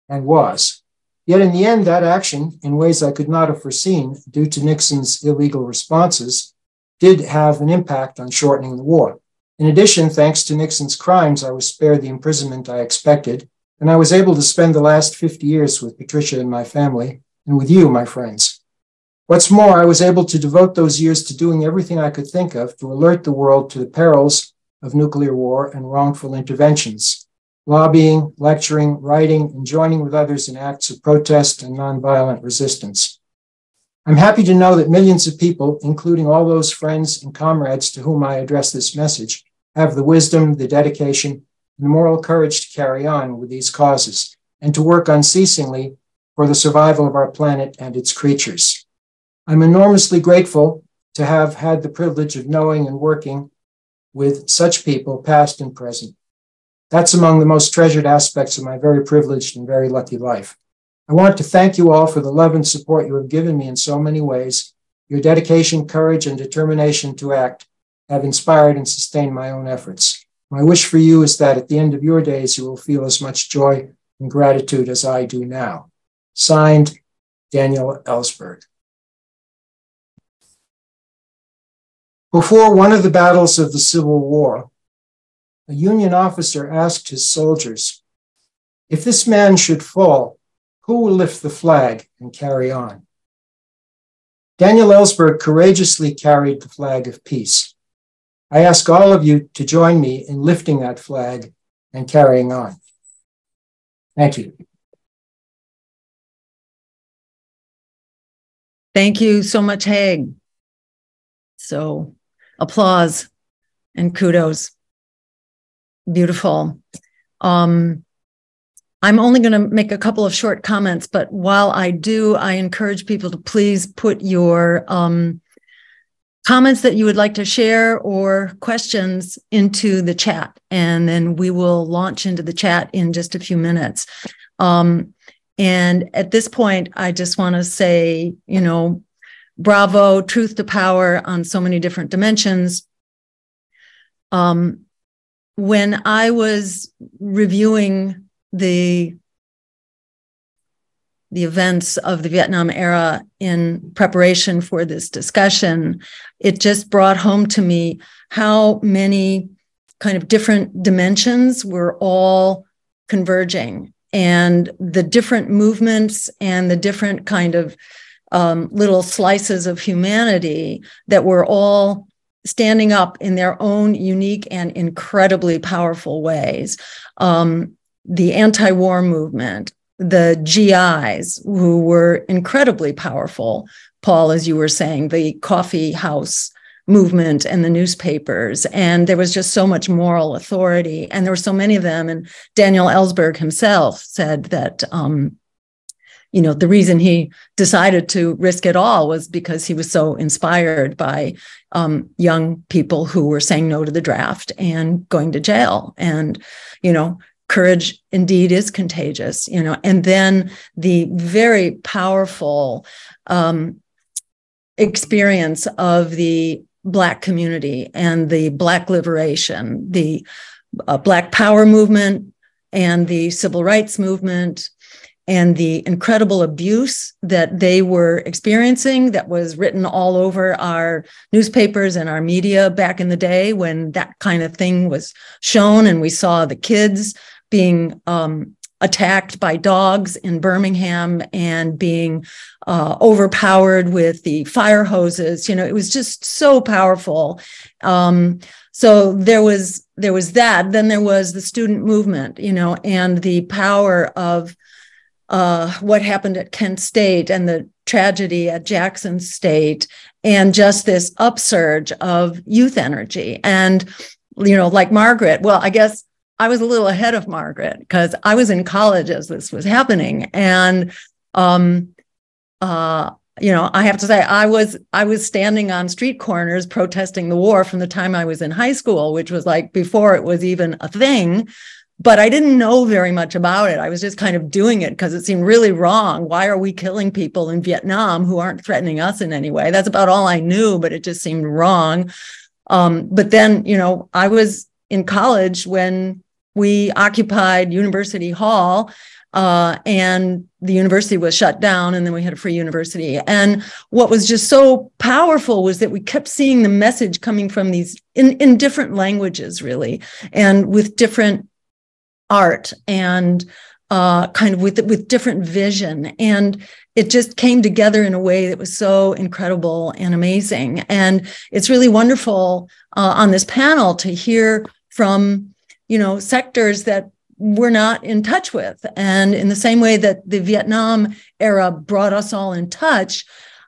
and was. Yet in the end, that action, in ways I could not have foreseen due to Nixon's illegal responses, did have an impact on shortening the war. In addition, thanks to Nixon's crimes, I was spared the imprisonment I expected, and I was able to spend the last 50 years with Patricia and my family, and with you, my friends. What's more, I was able to devote those years to doing everything I could think of to alert the world to the perils of nuclear war and wrongful interventions, lobbying, lecturing, writing, and joining with others in acts of protest and nonviolent resistance. I'm happy to know that millions of people, including all those friends and comrades to whom I address this message, have the wisdom, the dedication, and the moral courage to carry on with these causes and to work unceasingly for the survival of our planet and its creatures. I'm enormously grateful to have had the privilege of knowing and working with such people, past and present. That's among the most treasured aspects of my very privileged and very lucky life. I want to thank you all for the love and support you have given me in so many ways. Your dedication, courage, and determination to act have inspired and sustained my own efforts. My wish for you is that at the end of your days, you will feel as much joy and gratitude as I do now. Signed, Daniel Ellsberg. Before one of the battles of the Civil War, a Union officer asked his soldiers, "If this man should fall, who will lift the flag and carry on?" Daniel Ellsberg courageously carried the flag of peace. I ask all of you to join me in lifting that flag and carrying on. Thank you. Thank you so much, Haig. So, applause and kudos. Beautiful. I'm only going to make a couple of short comments, but while I do, I encourage people to please put your comments that you would like to share or questions into the chat, and then we will launch into the chat in just a few minutes. And at this point, I just want to say, bravo, truth to power on so many different dimensions. When I was reviewing the events of the Vietnam era in preparation for this discussion, it just brought home to me how many kind of different dimensions were all converging, and the different movements and the different kind of little slices of humanity that were all standing up in their own unique and incredibly powerful ways. The anti-war movement, the GIs, who were incredibly powerful, Paul, as you were saying, the coffee house movement and the newspapers, and there was just so much moral authority, and there were so many of them, and Daniel Ellsberg himself said that the reason he decided to risk it all was because he was so inspired by young people who were saying no to the draft and going to jail. And, courage indeed is contagious, and then the very powerful experience of the Black community and the Black liberation, the Black Power movement and the Civil Rights movement, and the incredible abuse that they were experiencing that was written all over our newspapers and our media back in the day when that kind of thing was shown, and we saw the kids being attacked by dogs in Birmingham and being overpowered with the fire hoses. It was just so powerful. So there was that. Then there was the student movement, and the power of what happened at Kent State and the tragedy at Jackson State, and just this upsurge of youth energy. And, like Margaret, well, I guess I was a little ahead of Margaret because I was in college as this was happening. And, I have to say, I was standing on street corners protesting the war from the time I was in high school, which was like before it was even a thing. But I didn't know very much about it. I was just kind of doing it because it seemed really wrong. Why are we killing people in Vietnam who aren't threatening us in any way? That's about all I knew, but it just seemed wrong. But then, I was in college when we occupied University Hall, and the university was shut down, and then we had a free university. And what was just so powerful was that we kept seeing the message coming from these in different languages, really, and with different art and kind of with different vision. And it just came together in a way that was so incredible and amazing. And it's really wonderful on this panel to hear from, sectors that we're not in touch with. And in the same way that the Vietnam era brought us all in touch,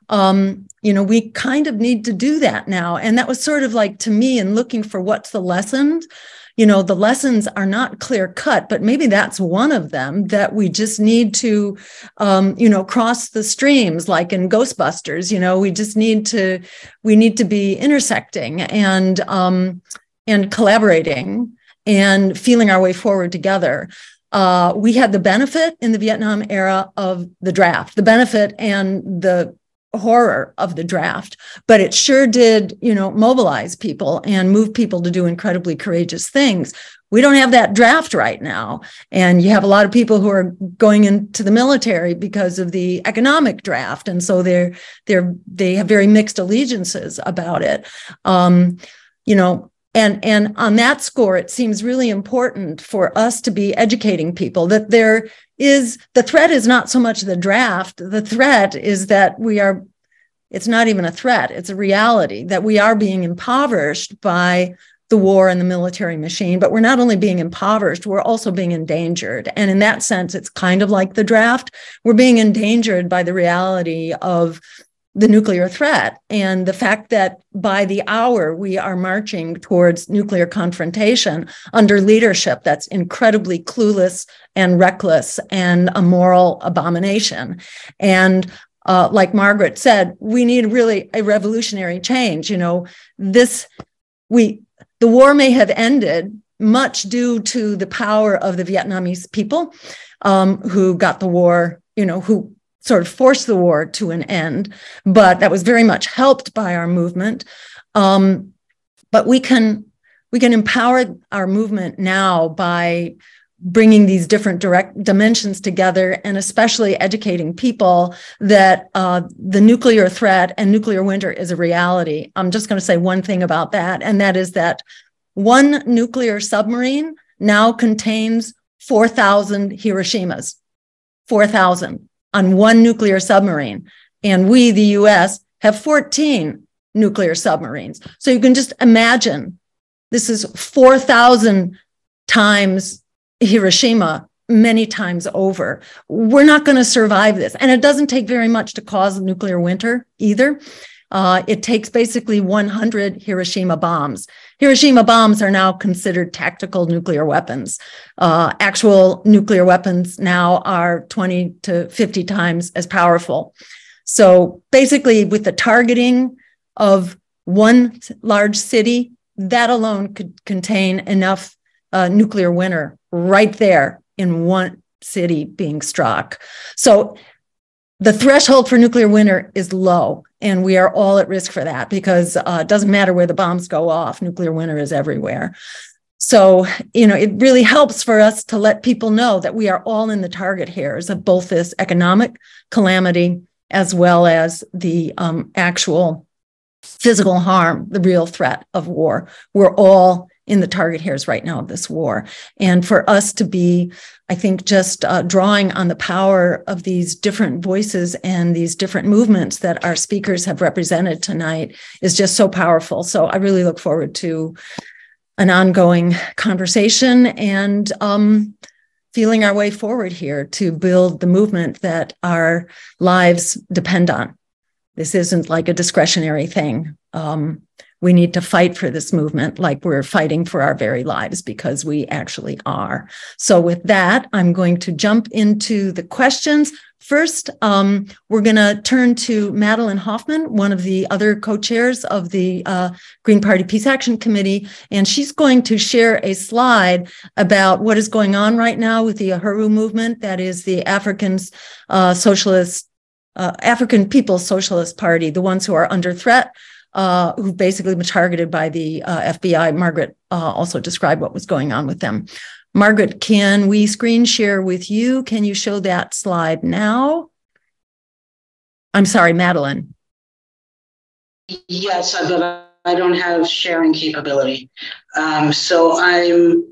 we kind of need to do that now. And that was sort of like, to me, in looking for what's the lessons, the lessons are not clear cut, but maybe that's one of them, that we just need to, cross the streams, like in Ghostbusters. We need to be intersecting and collaborating and feeling our way forward together. We had the benefit in the Vietnam era of the draft, the benefit and the horror of the draft, but it sure did, mobilize people and move people to do incredibly courageous things. We don't have that draft right now. And you have a lot of people who are going into the military because of the economic draft. And so they have very mixed allegiances about it. And on that score, it seems really important for us to be educating people that the threat is not so much the draft. The threat is that it's not even a threat. It's a reality that we are being impoverished by the war and the military machine, but we're not only being impoverished, we're also being endangered. And in that sense, it's kind of like the draft. We're being endangered by the reality of the nuclear threat and the fact that by the hour we are marching towards nuclear confrontation under leadership that's incredibly clueless and reckless and a moral abomination. And like Margaret said, we need really a revolutionary change. The war may have ended much due to the power of the Vietnamese people who got the war, who sort of forced the war to an end, but that was very much helped by our movement. But we can empower our movement now by bringing these different direct dimensions together, and especially educating people that the nuclear threat and nuclear winter is a reality. I'm just going to say one thing about that, and that is that one nuclear submarine now contains 4,000 Hiroshimas, 4,000 on one nuclear submarine. And we, the US, have 14 nuclear submarines. So you can just imagine, this is 4,000 times Hiroshima, many times over. We're not going to survive this. And it doesn't take very much to cause a nuclear winter either. It takes basically 100 Hiroshima bombs. Hiroshima bombs are now considered tactical nuclear weapons. Actual nuclear weapons now are 20 to 50 times as powerful. So basically, with the targeting of one large city, that alone could contain enough nuclear winter right there in one city being struck. So the threshold for nuclear winter is low, and we are all at risk for that because it doesn't matter where the bombs go off. Nuclear winter is everywhere. So, it really helps for us to let people know that we are all in the target hairs of both this economic calamity as well as the actual physical harm, the real threat of war. We're all in the target hairs right now of this war. And for us to be, I think, just drawing on the power of these different voices and these different movements that our speakers have represented tonight is just so powerful. So I really look forward to an ongoing conversation and feeling our way forward here to build the movement that our lives depend on. This isn't like a discretionary thing. We need to fight for this movement like we're fighting for our very lives, because we actually are. So with that, I'm going to jump into the questions. First, we're going to turn to Madeline Hoffman, one of the other co-chairs of the Green Party Peace Action Committee, and she's going to share a slide about what is going on right now with the Uhuru movement, that is the African People's Socialist Party, the ones who are under threat, who've basically been targeted by the FBI. Margaret also described what was going on with them. Margaret, can we screen share with you? Can you show that slide now? I'm sorry, Madeline. Yes, but I don't have sharing capability. So I'm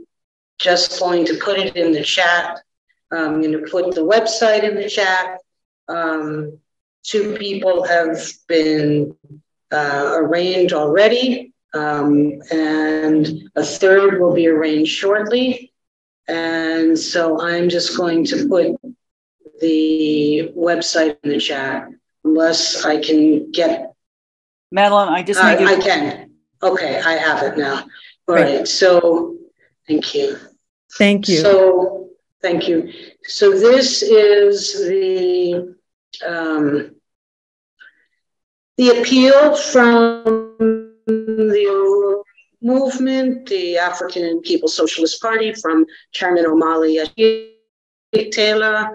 just going to put it in the chat. I'm going to put the website in the chat. 2 people have been arraigned already, and a 3rd will be arraigned shortly. And so I'm just going to put the website in the chat, unless I can get. Madeline, I just need I can. Okay, I have it now. All right. So thank you. Thank you. So thank you. So this is the appeal from the movement, the African People's Socialist Party, from Chairman Omali Yeshitela.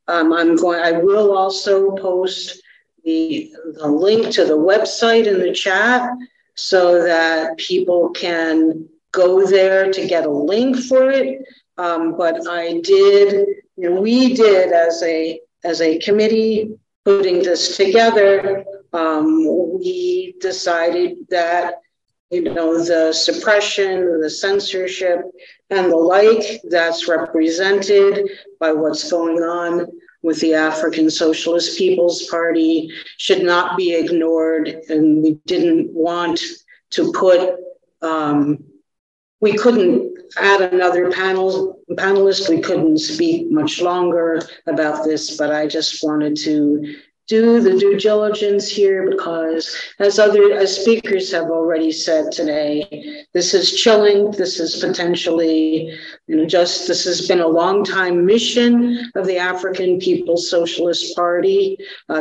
I will also post the link to the website in the chat so that people can go there to get a link for it. But we did as a committee putting this together, we decided that the suppression, the censorship, and the like that's represented by what's going on with the African Socialist People's Party should not be ignored. And we didn't want to put, we couldn't add another panelist. We couldn't speak much longer about this, but I just wanted to do the due diligence here because, as speakers have already said today, this is chilling. This is potentially, this has been a long time mission of the African People's Socialist Party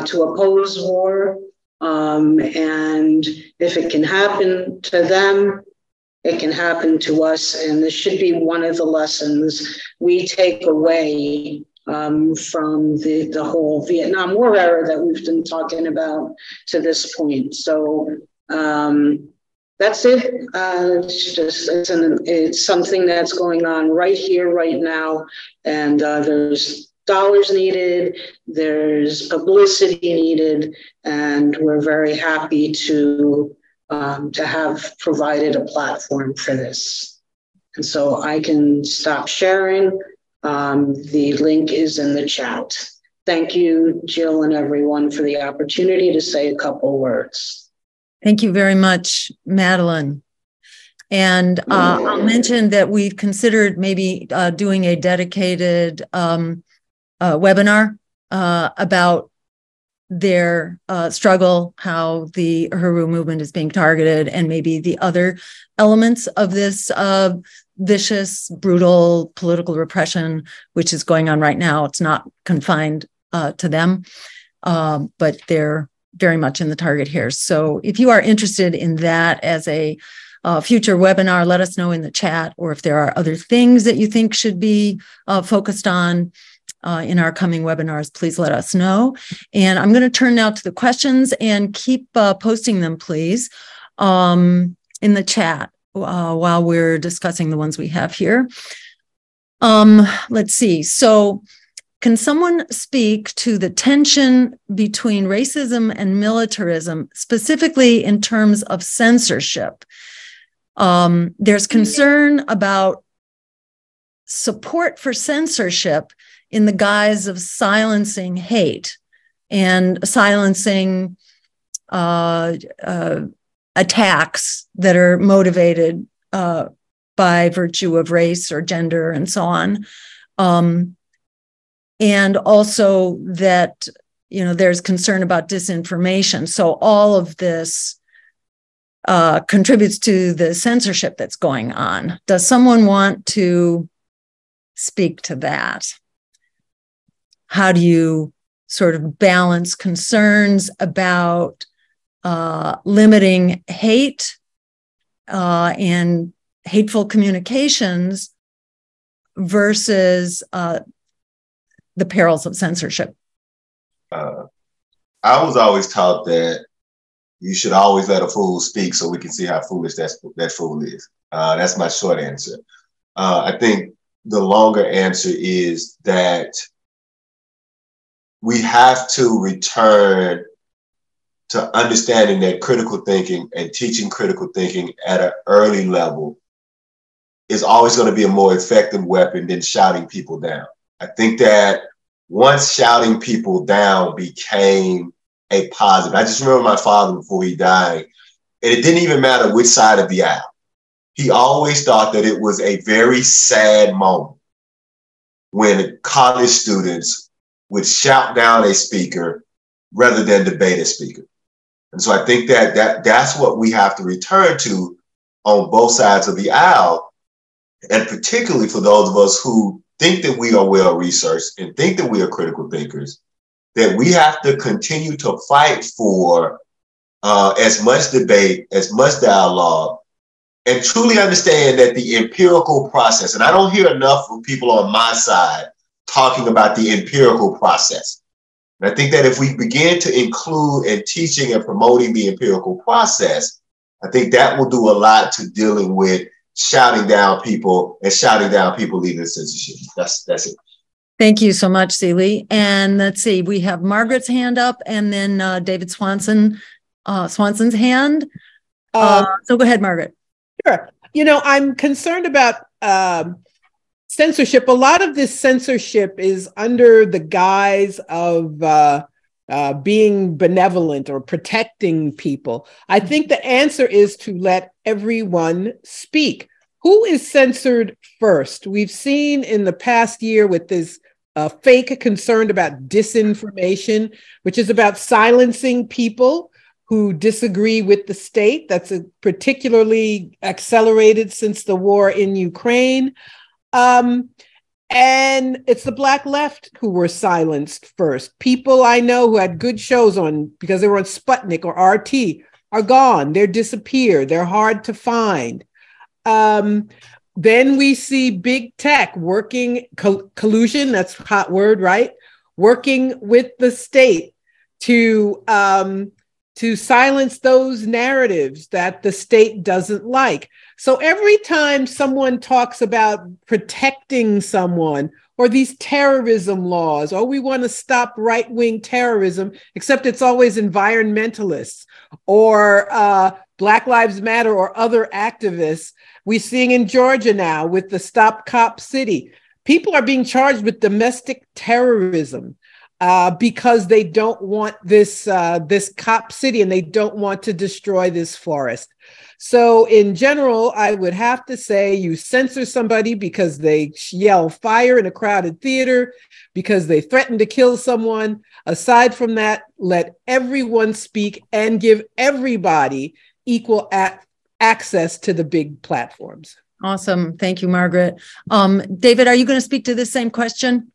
to oppose war. And if it can happen to them, it can happen to us. And this should be one of the lessons we take away from the whole Vietnam War era that we've been talking about to this point. So that's it. It's something that's going on right here, right now. And there's dollars needed, there's publicity needed, and we're very happy to have provided a platform for this. And so I can stop sharing. The link is in the chat. Thank you, Jill and everyone, for the opportunity to say a couple words. Thank you very much, Madeline. And I'll mention that we've considered maybe doing a dedicated webinar about their struggle, how the Uhuru movement is being targeted, and maybe the other elements of this vicious, brutal political repression, which is going on right now. It's not confined to them, but they're very much in the target here. So if you are interested in that as a future webinar, let us know in the chat, or if there are other things that you think should be focused on, in our coming webinars, please let us know. And I'm going to turn now to the questions, and keep posting them, please, in the chat while we're discussing the ones we have here. Let's see. So, can someone speak to the tension between racism and militarism, specifically in terms of censorship? There's concern about support for censorship in the guise of silencing hate and silencing attacks that are motivated by virtue of race or gender and so on. And also that, there's concern about disinformation. So all of this contributes to the censorship that's going on. Does someone want to speak to that? How do you sort of balance concerns about limiting hate and hateful communications versus the perils of censorship? I was always taught that you should always let a fool speak so we can see how foolish that fool is. That's my short answer. I think the longer answer is that we have to return to understanding that critical thinking and teaching critical thinking at an early level is always going to be a more effective weapon than shouting people down. I think that once shouting people down became a positive, I just remember my father before he died, and it didn't even matter which side of the aisle. He always thought that it was a very sad moment when college students would shout down a speaker rather than debate a speaker. And so I think that's what we have to return to on both sides of the aisle, and particularly for those of us who think that we are well-researched and think that we are critical thinkers, that we have to continue to fight for as much debate, as much dialogue, and truly understand that the empirical process, and I don't hear enough from people on my side talking about the empirical process. And I think that if we begin to include in teaching and promoting the empirical process, I think that will do a lot to dealing with shouting down people and shouting down people leading the censorship. That's it. Thank you so much, Celie. And let's see, we have Margaret's hand up, and then David Swanson's hand. So go ahead, Margaret. Sure. I'm concerned about censorship. A lot of this censorship is under the guise of being benevolent or protecting people. I think the answer is to let everyone speak. Who is censored first? We've seen in the past year with this fake concern about disinformation, which is about silencing people who disagree with the state. That's particularly accelerated since the war in Ukraine. And it's the Black left who were silenced first. People I know who had good shows on because they were on Sputnik or RT are gone. They're disappeared. They're hard to find. Then we see big tech working, collusion, that's a hot word, right? Working with the state to silence those narratives that the state doesn't like. So every time someone talks about protecting someone or these terrorism laws, or we want to stop right-wing terrorism, except it's always environmentalists or Black Lives Matter or other activists. We're seeing in Georgia now with the Stop Cop City. People are being charged with domestic terrorism because they don't want this cop city and they don't want to destroy this forest. So in general, I would have to say you censor somebody because they yell fire in a crowded theater, because they threaten to kill someone. Aside from that, let everyone speak and give everybody equal access to the big platforms. Awesome. Thank you, Margaret. David, are you going to speak to this same question?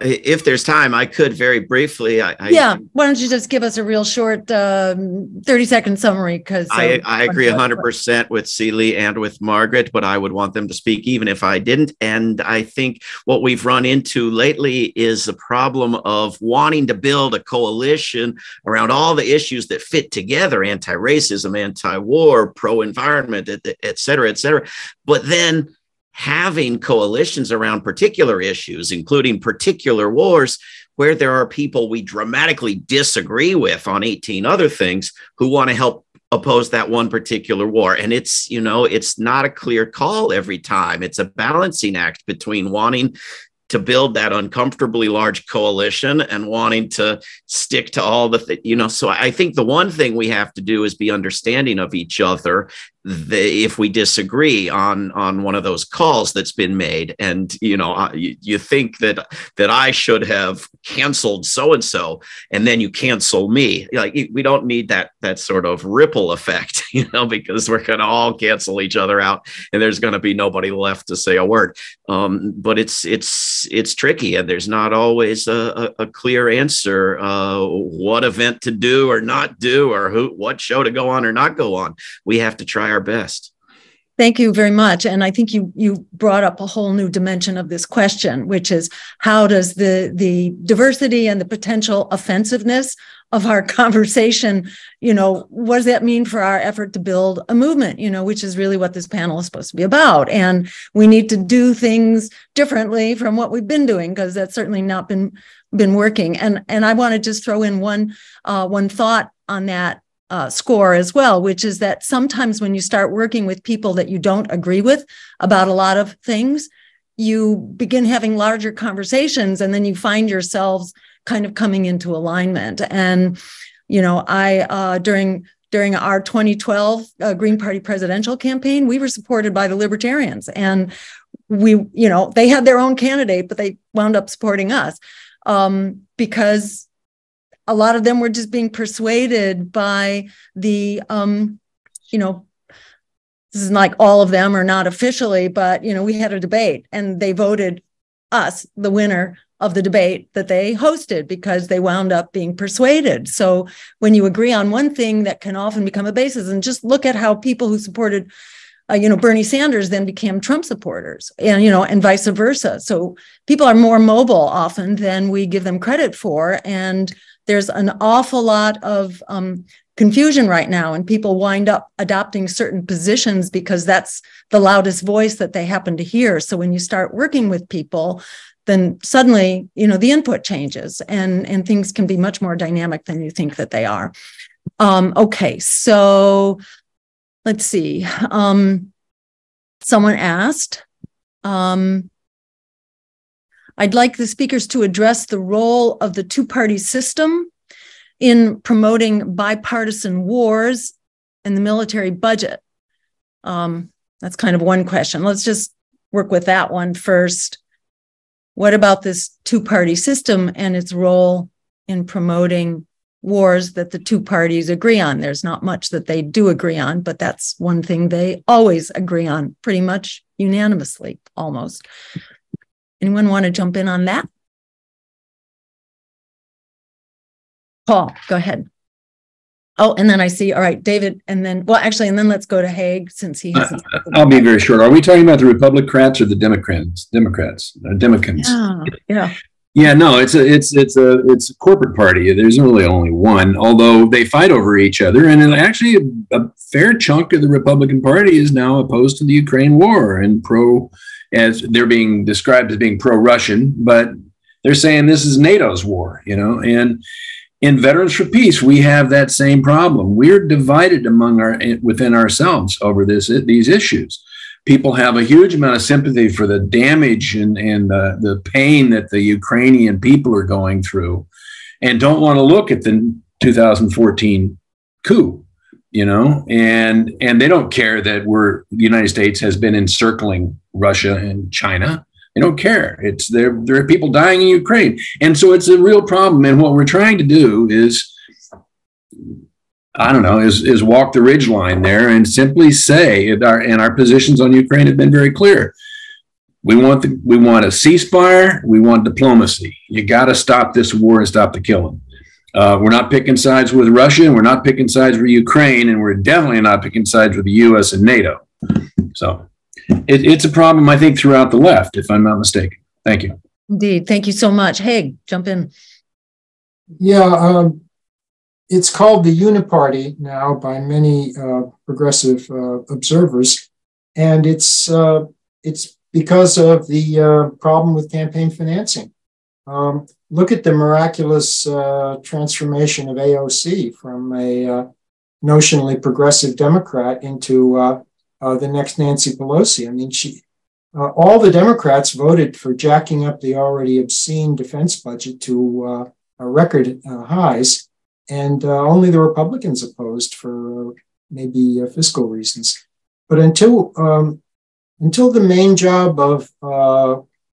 If there's time, I could very briefly. Yeah. Why don't you just give us a real short 30-second summary? Because I agree 100% with Celie and with Margaret, but I would want them to speak even if I didn't. And I think what we've run into lately is a problem of wanting to build a coalition around all the issues that fit together: anti-racism, anti-war, pro-environment, et cetera, et cetera. But then having coalitions around particular issues, including particular wars, where there are people we dramatically disagree with on 18 other things who want to help oppose that one particular war. And it's, it's not a clear call every time. It's a balancing act between wanting to build that uncomfortably large coalition and wanting to stick to all the, so I think the one thing we have to do is be understanding of each other. If we disagree on one of those calls that's been made, and you think that I should have canceled so-and-so, and then you cancel me, we don't need that sort of ripple effect, because we're going to all cancel each other out and there's going to be nobody left to say a word. But it's tricky, and there's not always a clear answer what event to do or not do, or what show to go on or not go on. We have to try our best. Thank you very much. And I think you brought up a whole new dimension of this question, which is how does the diversity and the potential offensiveness of our conversation, what does that mean for our effort to build a movement, which is really what this panel is supposed to be about. And we need to do things differently from what we've been doing, because that's certainly not been working. And I want to just throw in one thought on that score as well, which is that sometimes when you start working with people that you don't agree with about a lot of things, you begin having larger conversations, and then you find yourselves kind of coming into alignment. And, I during our 2012 Green Party presidential campaign, we were supported by the Libertarians, and they had their own candidate, but they wound up supporting us because a lot of them were just being persuaded by the, this isn't like all of them are not officially, but, we had a debate and they voted us the winner of the debate that they hosted because they wound up being persuaded. So when you agree on one thing, that can often become a basis. And just look at how people who supported Bernie Sanders then became Trump supporters, and vice versa. So people are more mobile often than we give them credit for. And there's an awful lot of confusion right now, and people wind up adopting certain positions because that's the loudest voice that they happen to hear. So when you start working with people, then suddenly, the input changes and things can be much more dynamic than you think that they are. Okay, so let's see. Someone asked, I'd like the speakers to address the role of the two-party system in promoting bipartisan wars and the military budget. That's kind of one question. Let's just work with that one first. What about this two-party system and its role in promoting wars that the two parties agree on? There's not much that they do agree on, but that's one thing they always agree on, pretty much unanimously, almost. Anyone want to jump in on that? Paul, go ahead. Oh, and then I see, all right, David, and then let's go to Haig since he hasn't. I'll be very short. Are we talking about the Republicans or the Democrats? Democrats. Yeah. Yeah, no, it's a corporate party. There's really only one, although they fight over each other. And actually a fair chunk of the Republican Party is now opposed to the Ukraine war and as they're being described as being pro-Russian, but they're saying this is NATO's war, and in Veterans for Peace, we have that same problem. We're divided within ourselves over these issues. People have a huge amount of sympathy for the damage and the pain that the Ukrainian people are going through, and don't want to look at the 2014 coup, and they don't care that the United States has been encircling Russia and China. They don't care. There are people dying in Ukraine. And so it's a real problem. And what we're trying to do is walk the ridgeline there and simply say, and our positions on Ukraine have been very clear. We want a ceasefire. We want diplomacy. You got to stop this war and stop the killing. We're not picking sides with Russia, and we're not picking sides with Ukraine, and we're definitely not picking sides with the U.S. and NATO. So it's a problem, I think, throughout the left, if I'm not mistaken. Thank you. Indeed. Thank you so much. Haig, jump in. Yeah, it's called the Uniparty now by many progressive observers, and it's because of the problem with campaign financing. Look at the miraculous transformation of AOC from a notionally progressive Democrat into the next Nancy Pelosi. I mean, all the Democrats voted for jacking up the already obscene defense budget to record highs, and only the Republicans opposed for maybe fiscal reasons. But until the main job of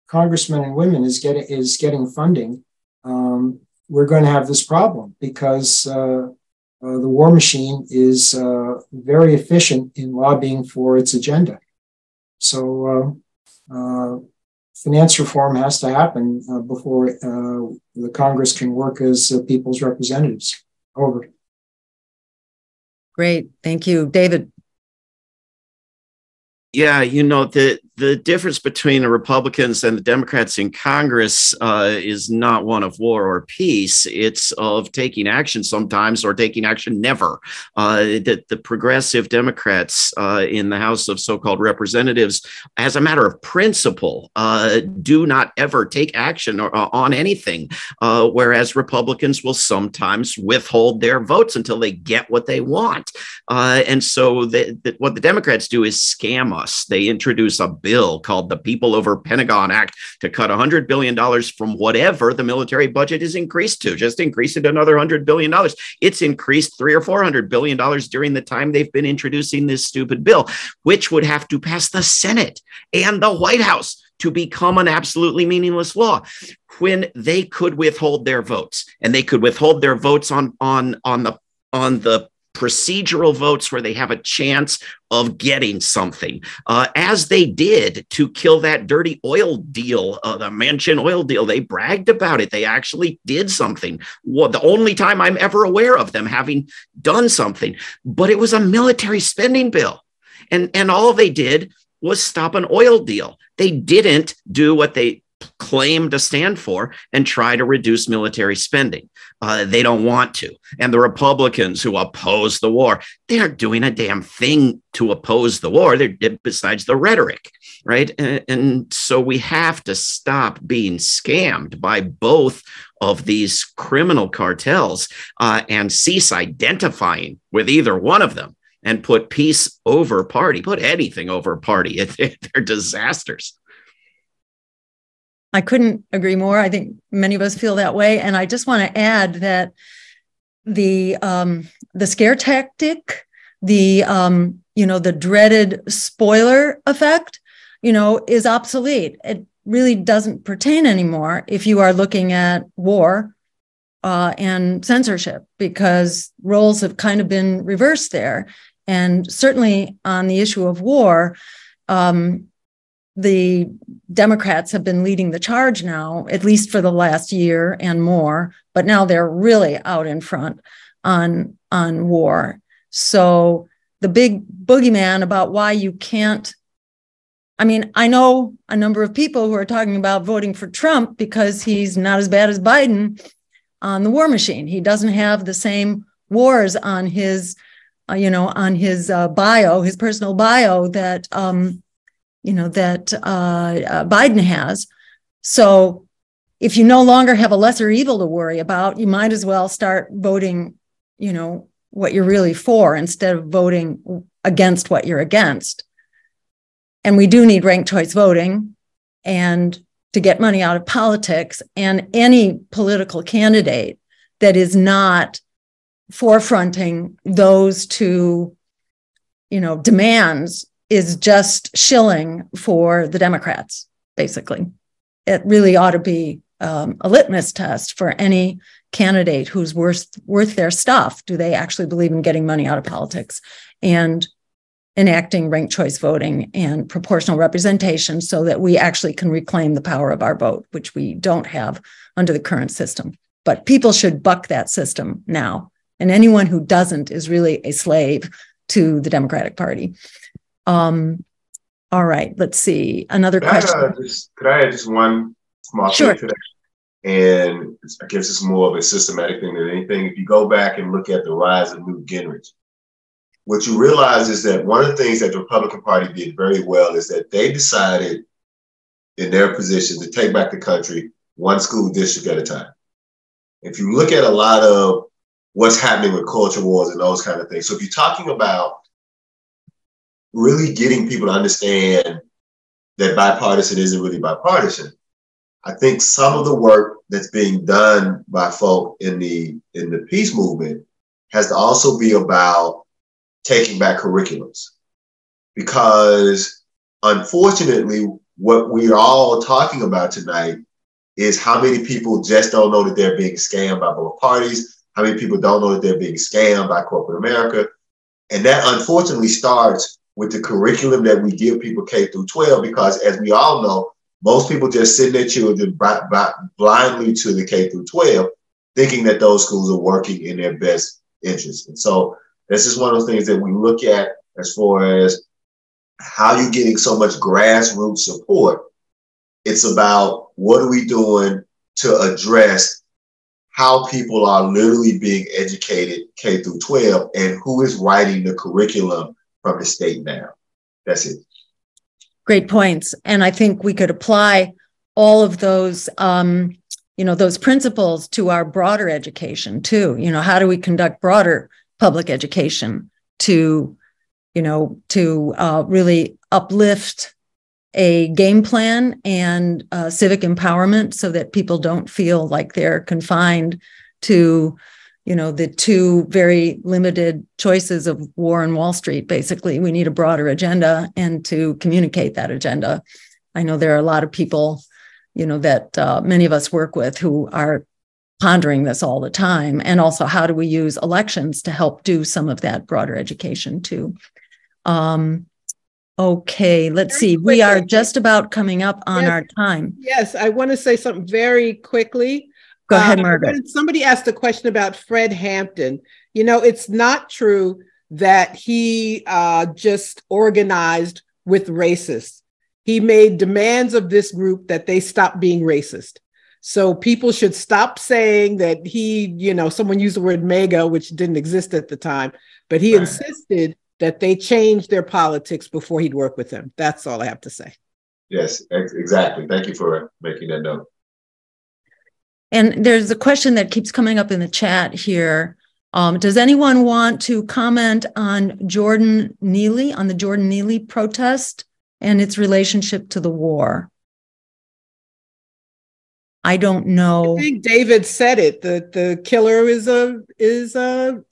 congressmen and women is getting funding, we're going to have this problem because the war machine is very efficient in lobbying for its agenda. So finance reform has to happen before the Congress can work as people's representatives. Over. Great. Thank you. David. Yeah, the difference between the Republicans and the Democrats in Congress is not one of war or peace. It's of taking action sometimes or taking action never. The progressive Democrats in the House of so-called representatives, as a matter of principle, do not ever take action on anything, whereas Republicans will sometimes withhold their votes until they get what they want. And so what the Democrats do is scam us. They introduce a bill called the People Over Pentagon Act to cut $100 billion from whatever the military budget is increased to. Just increase it another $100 billion. It's increased $300 or $400 billion during the time they've been introducing this stupid bill, which would have to pass the Senate and the White House to become an absolutely meaningless law, when they could withhold their votes. And they could withhold their votes on the procedural votes where they have a chance of getting something, as they did to kill that dirty oil deal, the Manchin oil deal. They bragged about it. They actually did something. Well, the only time I'm ever aware of them having done something, but it was a military spending bill. And all they did was stop an oil deal. They didn't do what they claim to stand for and try to reduce military spending. They don't want to. And the Republicans who oppose the war, they aren't doing a damn thing to oppose the war. They're besides the rhetoric, right? And so we have to stop being scammed by both of these criminal cartels and cease identifying with either one of them and put peace over party, put anything over party. They're disasters. I couldn't agree more. I think many of us feel that way. And I just want to add that the scare tactic, the dreaded spoiler effect, is obsolete. It really doesn't pertain anymore if you are looking at war and censorship, because roles have kind of been reversed there. And certainly on the issue of war, the Democrats have been leading the charge now, at least for the last year and more, but now they're really out in front on war. So the big boogeyman about why you can't, I know a number of people who are talking about voting for Trump because he's not as bad as Biden on the war machine. He doesn't have the same wars on his, bio, his personal bio that, Biden has. So if you no longer have a lesser evil to worry about, you might as well start voting, what you're really for instead of voting against what you're against. And we do need ranked choice voting and to get money out of politics, and any political candidate that is not forefronting those two, demands is just shilling for the Democrats, basically. It really ought to be a litmus test for any candidate who's worth their stuff. Do they actually believe in getting money out of politics and enacting ranked choice voting and proportional representation so that we actually can reclaim the power of our vote, which we don't have under the current system. But people should buck that system now. And anyone who doesn't is really a slave to the Democratic Party. All right, let's see. Another question. Could I add just one small thing to that? And I guess it's more of a systematic thing than anything. If you go back and look at the rise of Newt Gingrich, what you realize is that one of the things that the Republican Party did very well is that they decided in their position to take back the country one school district at a time. If you look at a lot of what's happening with culture wars and those kind of things. So if you're talking about really getting people to understand that bipartisan isn't really bipartisan, I think some of the work that's being done by folk in the peace movement has to also be about taking back curriculums. Because unfortunately, what we're all talking about tonight is how many people just don't know that they're being scammed by both parties, how many people don't know that they're being scammed by corporate America. And that unfortunately starts with the curriculum that we give people K through 12, because as we all know, most people just send their children blindly to the K through 12, thinking that those schools are working in their best interest. And so this is one of those things that we look at as far as how you're getting so much grassroots support. It's about what are we doing to address how people are literally being educated K through 12 and who is writing the curriculum from the state down. That's it. Great points. And I think we could apply all of those, those principles to our broader education too. How do we conduct broader public education to really uplift a game plan and civic empowerment so that people don't feel like they're confined to the two very limited choices of war and Wall Street. Basically, we need a broader agenda and to communicate that agenda. I know there are a lot of people, that many of us work with who are pondering this all the time. And also, how do we use elections to help do some of that broader education too? Okay, let's see. We are just about coming up on our time. Yes, I want to say something very quickly. Go ahead, Margaret. Somebody asked a question about Fred Hampton. It's not true that he just organized with racists. He made demands of this group that they stop being racist. So people should stop saying that someone used the word MAGA, which didn't exist at the time, but he insisted that they change their politics before he'd work with them. That's all I have to say. Yes, exactly. Thank you for making that note. And there's a question that keeps coming up in the chat here. Does anyone want to comment on the Jordan Neely protest and its relationship to the war? I don't know. I think David said it. The killer is a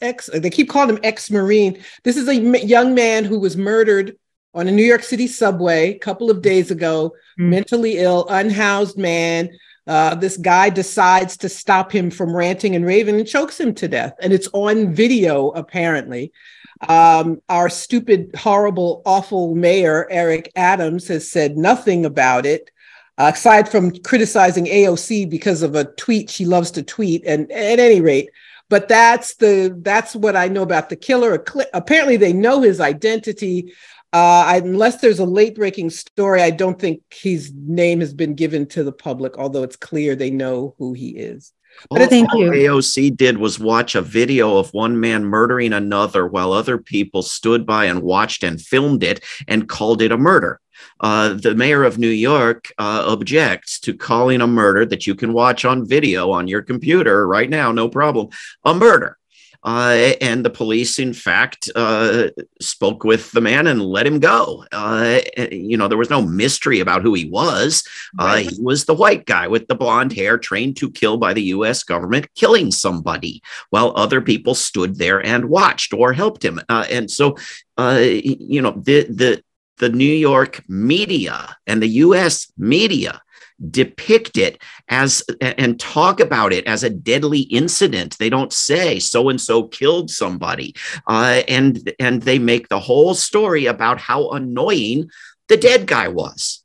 ex. They keep calling him ex-Marine. This is a young man who was murdered on a New York City subway a couple of days ago. Mentally ill, unhoused man. This guy decides to stop him from ranting and raving and chokes him to death. And it's on video, apparently. Our stupid, horrible, awful mayor, Eric Adams, has said nothing about it, aside from criticizing AOC because of a tweet she loves to tweet. And at any rate, but that's what I know about the killer. Apparently, they know his identity. Unless there's a late-breaking story, I don't think his name has been given to the public, although it's clear they know who he is. But all AOC did was watch a video of one man murdering another while other people stood by and watched and filmed it and called it a murder. The mayor of New York objects to calling a murder that you can watch on video on your computer right now, no problem, a murder. And the police, in fact, spoke with the man and let him go. There was no mystery about who he was. He was the white guy with the blonde hair trained to kill by the U.S. government, killing somebody while other people stood there and watched or helped him. And so, the New York media and the U.S. media depict it as and talk about it as a deadly incident. They don't say so-and-so killed somebody. And they make the whole story about how annoying the dead guy was.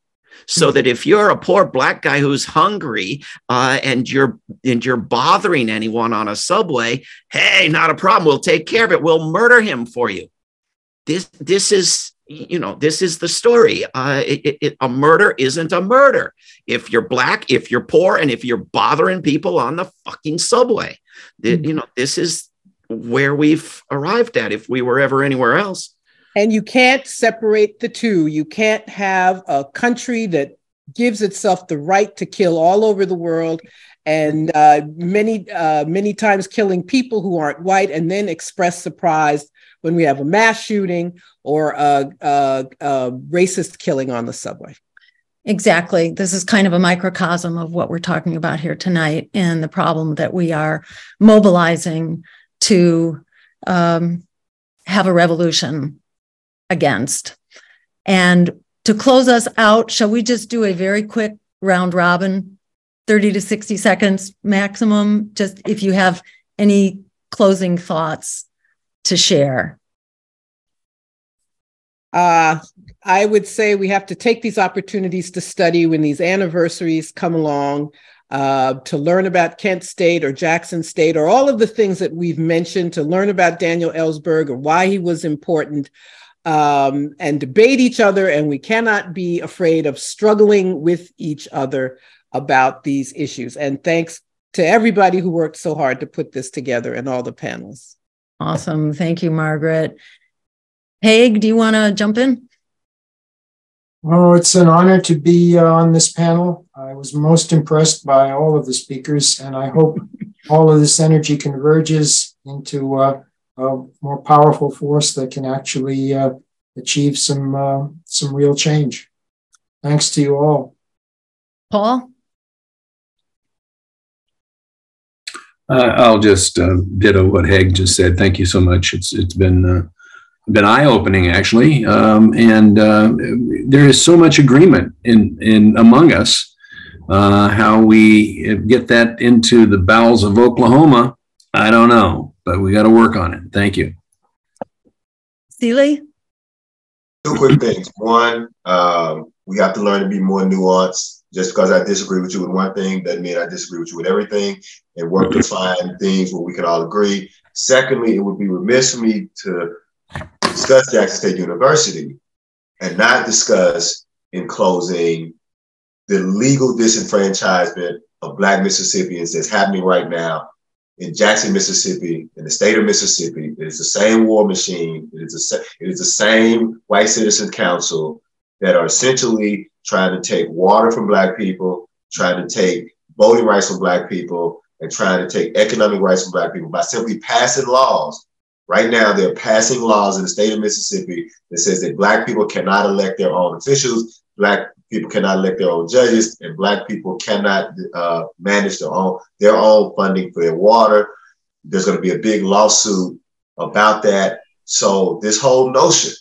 So that if you're a poor Black guy who's hungry and you're bothering anyone on a subway, hey, not a problem. We'll take care of it. We'll murder him for you. This is the story. A murder isn't a murder. If you're Black, if you're poor, and if you're bothering people on the fucking subway, this is where we've arrived at if we were ever anywhere else. And you can't separate the two. You can't have a country that gives itself the right to kill all over the world and many times killing people who aren't white and then express surprise when we have a mass shooting or a racist killing on the subway. Exactly. This is kind of a microcosm of what we're talking about here tonight and the problem that we are mobilizing to have a revolution against. And to close us out, shall we just do a very quick round robin, 30 to 60 seconds maximum, just if you have any closing thoughts to share? I would say we have to take these opportunities to study when these anniversaries come along, to learn about Kent State or Jackson State or all of the things that we've mentioned, to learn about Daniel Ellsberg or why he was important, and debate each other. And we cannot be afraid of struggling with each other about these issues. And thanks to everybody who worked so hard to put this together and all the panelists. Awesome. Thank you, Margaret. Haig, do you want to jump in? Oh, it's an honor to be on this panel. I was most impressed by all of the speakers, and I hope all of this energy converges into a more powerful force that can actually achieve some real change. Thanks to you all. Paul? I'll just ditto what Haig just said. Thank you so much. It's been eye-opening, actually, and there is so much agreement in among us. How we get that into the bowels of Oklahoma, I don't know, but we got to work on it. Thank you. Seeley? Two quick things. One, we have to learn to be more nuanced. Just because I disagree with you with one thing doesn't mean I disagree with you with everything, and work to find things where we can all agree. Secondly, it would be remiss for me to discuss Jackson State University and not discuss, in closing, the legal disenfranchisement of Black Mississippians that's happening right now in Jackson, Mississippi, in the state of Mississippi. It is the same war machine. It is the same White Citizens Council that are essentially trying to take water from Black people, trying to take voting rights from Black people, and trying to take economic rights from Black people by simply passing laws. Right now, they're passing laws in the state of Mississippi that says that Black people cannot elect their own officials, Black people cannot elect their own judges, and Black people cannot manage their own funding for their water. There's going to be a big lawsuit about that. So this whole notion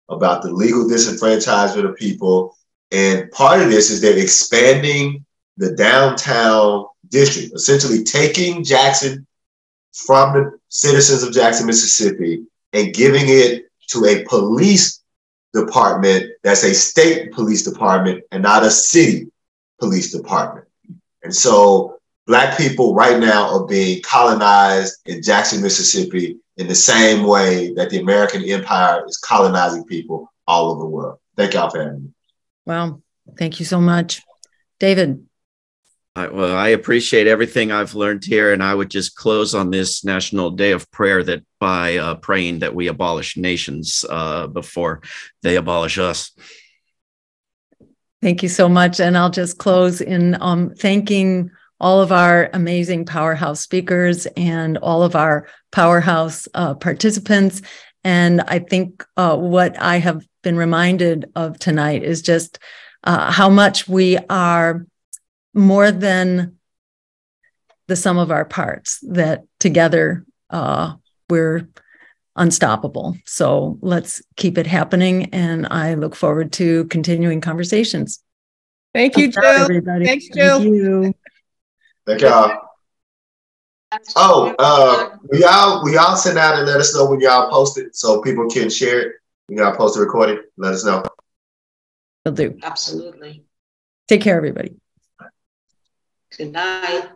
about the legal disenfranchisement of people, and part of this is they're expanding the downtown district, essentially taking Jackson from the citizens of Jackson, Mississippi, and giving it to a police department that's a state police department and not a city police department. And so Black people right now are being colonized in Jackson, Mississippi, in the same way that the American empire is colonizing people all over the world. Thank y'all for having me. Well, thank you so much. David? Well, I appreciate everything I've learned here, and I would just close on this National Day of Prayer that by praying that we abolish nations before they abolish us. Thank you so much. And I'll just close in thanking all of our amazing powerhouse speakers and all of our powerhouse participants. And I think what I have been reminded of tonight is just how much we are more than the sum of our parts, that together we're unstoppable. So let's keep it happening. And I look forward to continuing conversations. Thank you, Good night, Jill. everybody. Thanks, Jill. Thank you. Thank y'all. Will y'all send out and let us know when y'all post it so people can share it? When y'all post the recording, let us know. Will do. Absolutely. Take care, everybody. Good night.